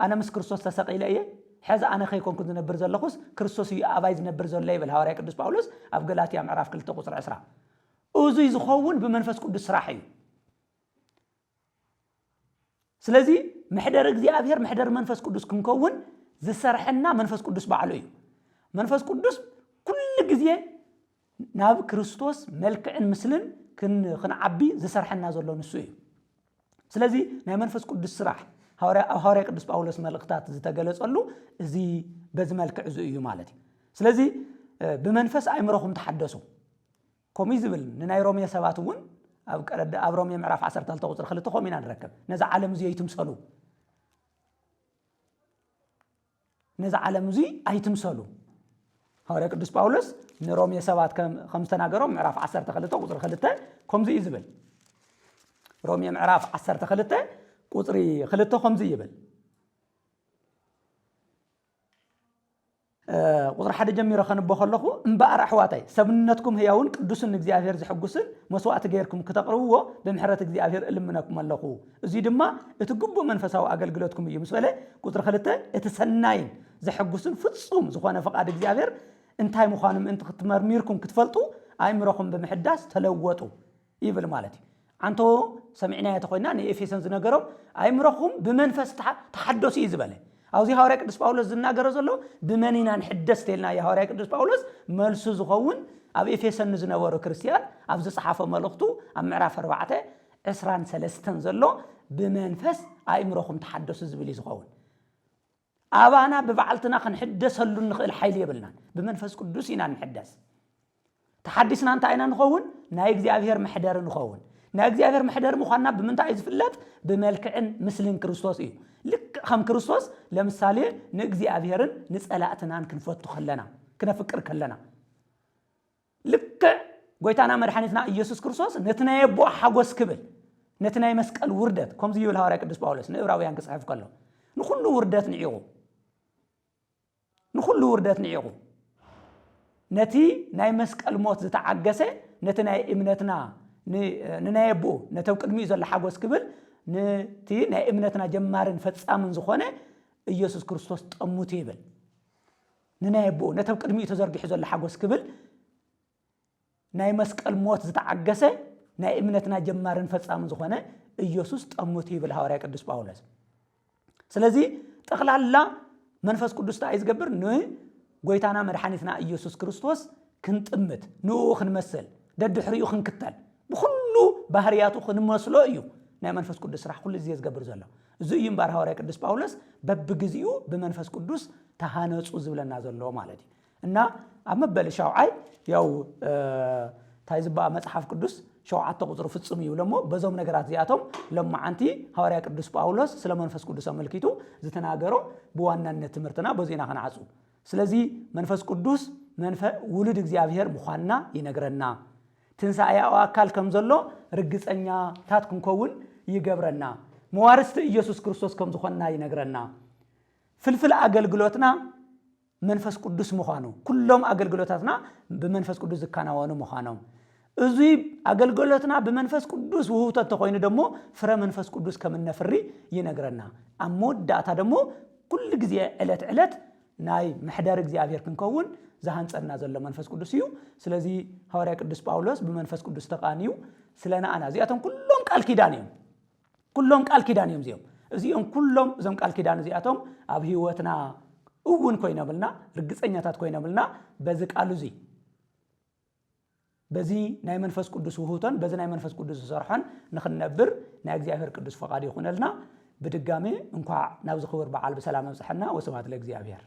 አነ ምስ ክርስቶስ ተሰቂለ እየ ሕዚ አነ ከይኮንኩ ዝነብር ዘለኹስ ክርስቶስ እዩ አባይ ዝነብር ዘሎ ይብል ሐዋርያ ቅዱስ ጳውሎስ ኣብ ገላትያ ምዕራፍ 2 ቁጽሪ 10 እዚ ዝኸውን ብመንፈስ ቅዱስ ስራሕ እዩ ስለዚህ محدر እግዚአብሔር محدر መንፈስ ቅዱስ ክንከውን ዝሰርሐና መንፈስ ቅዱስ ባዕሉ እዩ መንፈስ ቅዱስ ኩሉ ግዜ ናብ ክርስቶስ መልክዕን ምስልን ክንዓቢ ዝሰርሐና ዘሎ ንሱ እዩ ስለዚህ ናይ መንፈስ ቅዱስ ስራሕ ሐዋርያ ቅዱስ ጳውሎስ መልእክታት ዝተገለጸሉ እዚ በዚ መልክዕ እዩ ማለት እዩ ስለዚህ በመንፈስ አይምሮኹም ተሐደሱ ኮም ይዝብል ናይ ሮሜ ሰባት እውን ኣብ ሮሜ ምዕራፍ 12 ቁጽሪ 2 ኮሚና ንረከብ ነዛ ዓለም እዚ ይትምሰሉ ነዛ ዓለም እዚ ኣይትምሰሉ ሐዋርያ ቅዱስ ጳውሎስ ንሮሜ ሰባት ከም ዝተናገሮም ምዕራፍ 12 ቁጽሪ 2 ከምዚ ይዝብል ሮሜ ምዕራፍ 12 ቁጽሪ 2 ከምዚ ይብል ቁጥር 1 ጀሚሮ ከንቦ ከለኹ እምበኣር ኣሕዋታይ ሰብነትኩም ህያውን ቅዱስን እግዚአብሔር ዝሕጉስን መስዋዕት ገይርኩም ክትቀርብዎ በምሕረት እግዚአብሔር እልምነኩም ኣለኹ እዚ ድማ እቲ ግቡእ መንፈሳዊ አገልግሎትኩም እዩ ምስ በለ ቁጥር 2 እቲ ሰናይን ዝሕጉስን ፍጹም ዝኾነ ፈቃድ እግዚአብሔር እንታይ ምዃኑ ምእንቲ ክትመርሚርኩም ክትፈልጡ አይምሮኹም በመሕዳስ ተለወጡ ይብል ማለት እዩ አንቶ ሰሚዕና የተኮይና ንኤፌሶን ዝነገሮም አይምሮኹም በመንፈስ ተሐደሱ ይዝበለ አውዚ ሐዋርያ ቅዱስ ጳውሎስ ዝናገረ ዘሎ በመኒና ንሕደስ ተልና የሐዋርያ ቅዱስ ጳውሎስ መልሱ ዝኸውን ኣብ ኤፌሶን ዝነበሩ ክርስቲያን ኣብ ዝጽሓፈ መልእክቱ ኣብ ምዕራፍ 4 23 ዘሎ በመንፈስ አይምሮኹም ተሐደሱ ዝብል ዝኸውን አባና በባዕልትና ክንሕደሰሉ ንኽእል ኃይል የብልና በመንፈስ ቅዱስ ኢና ንሕደስ ተሐዲስና እንታይ ኢና ንኸውን ናይ እግዚአብሔር መሕደር ንኸውን نا እግዚአብሔር محدر مخنا بمنتاي ዝፍለጥ بملكعن مثلن ክርስቶስ እዩ ልክ ከም ክርስቶስ ለምሳሌ ንእግዚአብሔርን ንጸላእትናን ክንፈቱ ከለና ክነፍቅር ከለና ልክ ጎይታና መድኃኒትና ኢየሱስ ክርስቶስ ነትናይ ቦ ሓጎስ ክብል ነትናይ መስቀል ውርደት ከምዚ ይብል ሐዋርያ ቅዱስ ጳውሎስ ንዕብራውያን ክጽሕፍ ከሎ ንኹሉ ውርደት ንዒቑ ንኹሉ ውርደት ንዒቑ ነቲ ናይ መስቀል ሞት ዝተዓገሰ ነቲ ናይ እምነትና ንናይ ቦ ነተው ቅድሚኡ ዘሎ ሓጎስ ክብል ነቲ ናይ እምነትና ጀማርን ፈጻምን ዝኾነ ኢየሱስ ክርስቶስ ጠሙት ይብል ንናይ ቦ ነተው ቅድሚኡ ተዘርጊሑ ዘሎ ሓጎስ ክብል ናይ መስቀል ሞት ዝተዓገሰ ናይ እምነትና ጀማርን ፈጻምን ዝኾነ ኢየሱስ ጠሙት ይብል ሐዋርያ ቅዱስ ጳውሎስ ስለዚ ጠቕላላ መንፈስ ቅዱስ ታይ ዝገብር ጎይታና መድኃኒትና ኢየሱስ ክርስቶስ ክንጥምት ንኡ ክንመስል ደድሕሪኡ ክንክተል ብኩሉ ባህርያቱ ክንመስሎ እዩ ናይ መንፈስ ቅዱስ ስራሕ ኩሉ እዚ ዝገብር ዘሎ እዚ እዩ እምበር ሐዋርያ ቅዱስ ጳውሎስ በብግዚኡ ብመንፈስ ቅዱስ ተሃነጹ ዝብለና ዘሎ ማለት እዩ እና ኣብ መበል ሻውዓይ ያው ታይዝባ መጽሐፍ ቅዱስ ሸውዓተ ቁጥር ፍጹም ይብለሞ በዞም ነገራት ዚያቶም ለማዓንቲ ሐዋርያ ቅዱስ ጳውሎስ ስለ መንፈስ ቅዱስ አመልኪቱ ዝተናገሮ በዋናነት ትምህርትና በዚና ከናዓጹ ስለዚ መንፈስ ቅዱስ ውሉድ እግዚአብሔር ምዃንና ይነግረና ትንሳኤው አካል ከም ዘሎ ርግጸኛታት ክንከውን ይገብረና መዋርስቲ ኢየሱስ ክርስቶስ ከም ዝኾንና ይነግረና ፍልፍል አገልግሎትና መንፈስ ቅዱስ ምዃኑ ኩሎም አገልግሎታትና በመንፈስ ቅዱስ ዝካናወኑ ምዃኖም እዚ አገልግሎትና በመንፈስ ቅዱስ ውህብቶ ተኮይኑ ደሞ ፍረ መንፈስ ቅዱስ ከምነፍሪ ይነግረና አሞዳታ ደሞ ኩሉ ግዜ ዕለት ናይ محدር እግዚአብሔር ክንከውን ዘሃንጸና ዘሎ መንፈስ ቅዱስ እዩ ስለዚ ሐዋርያ ቅዱስ ጳውሎስ በመንፈስ ቅዱስ ተቃኒዩ ስለና አና ዚአቶም ኩሎም ቃል ኪዳን እዮም እዚኦም ኩሎም እዞም ቃል ኪዳን ዚአቶም ኣብ ህይወትና እውን ኮይነብልና ርግጸኛታት ኮይነብልና በዚ ቃሉ ዚ በዚ ናይ መንፈስ ቅዱስ ውህብቶን በዚ ናይ መንፈስ ቅዱስ ዝሰርሖን ንኽነብር ናይ እግዚአብሔር ቅዱስ ፈቃድ ይኹነልና በድጋሚ እንኳ ናብ ዝኽብር በዓል በሰላም መጽሐና ወስብሐት ለእግዚአብሔር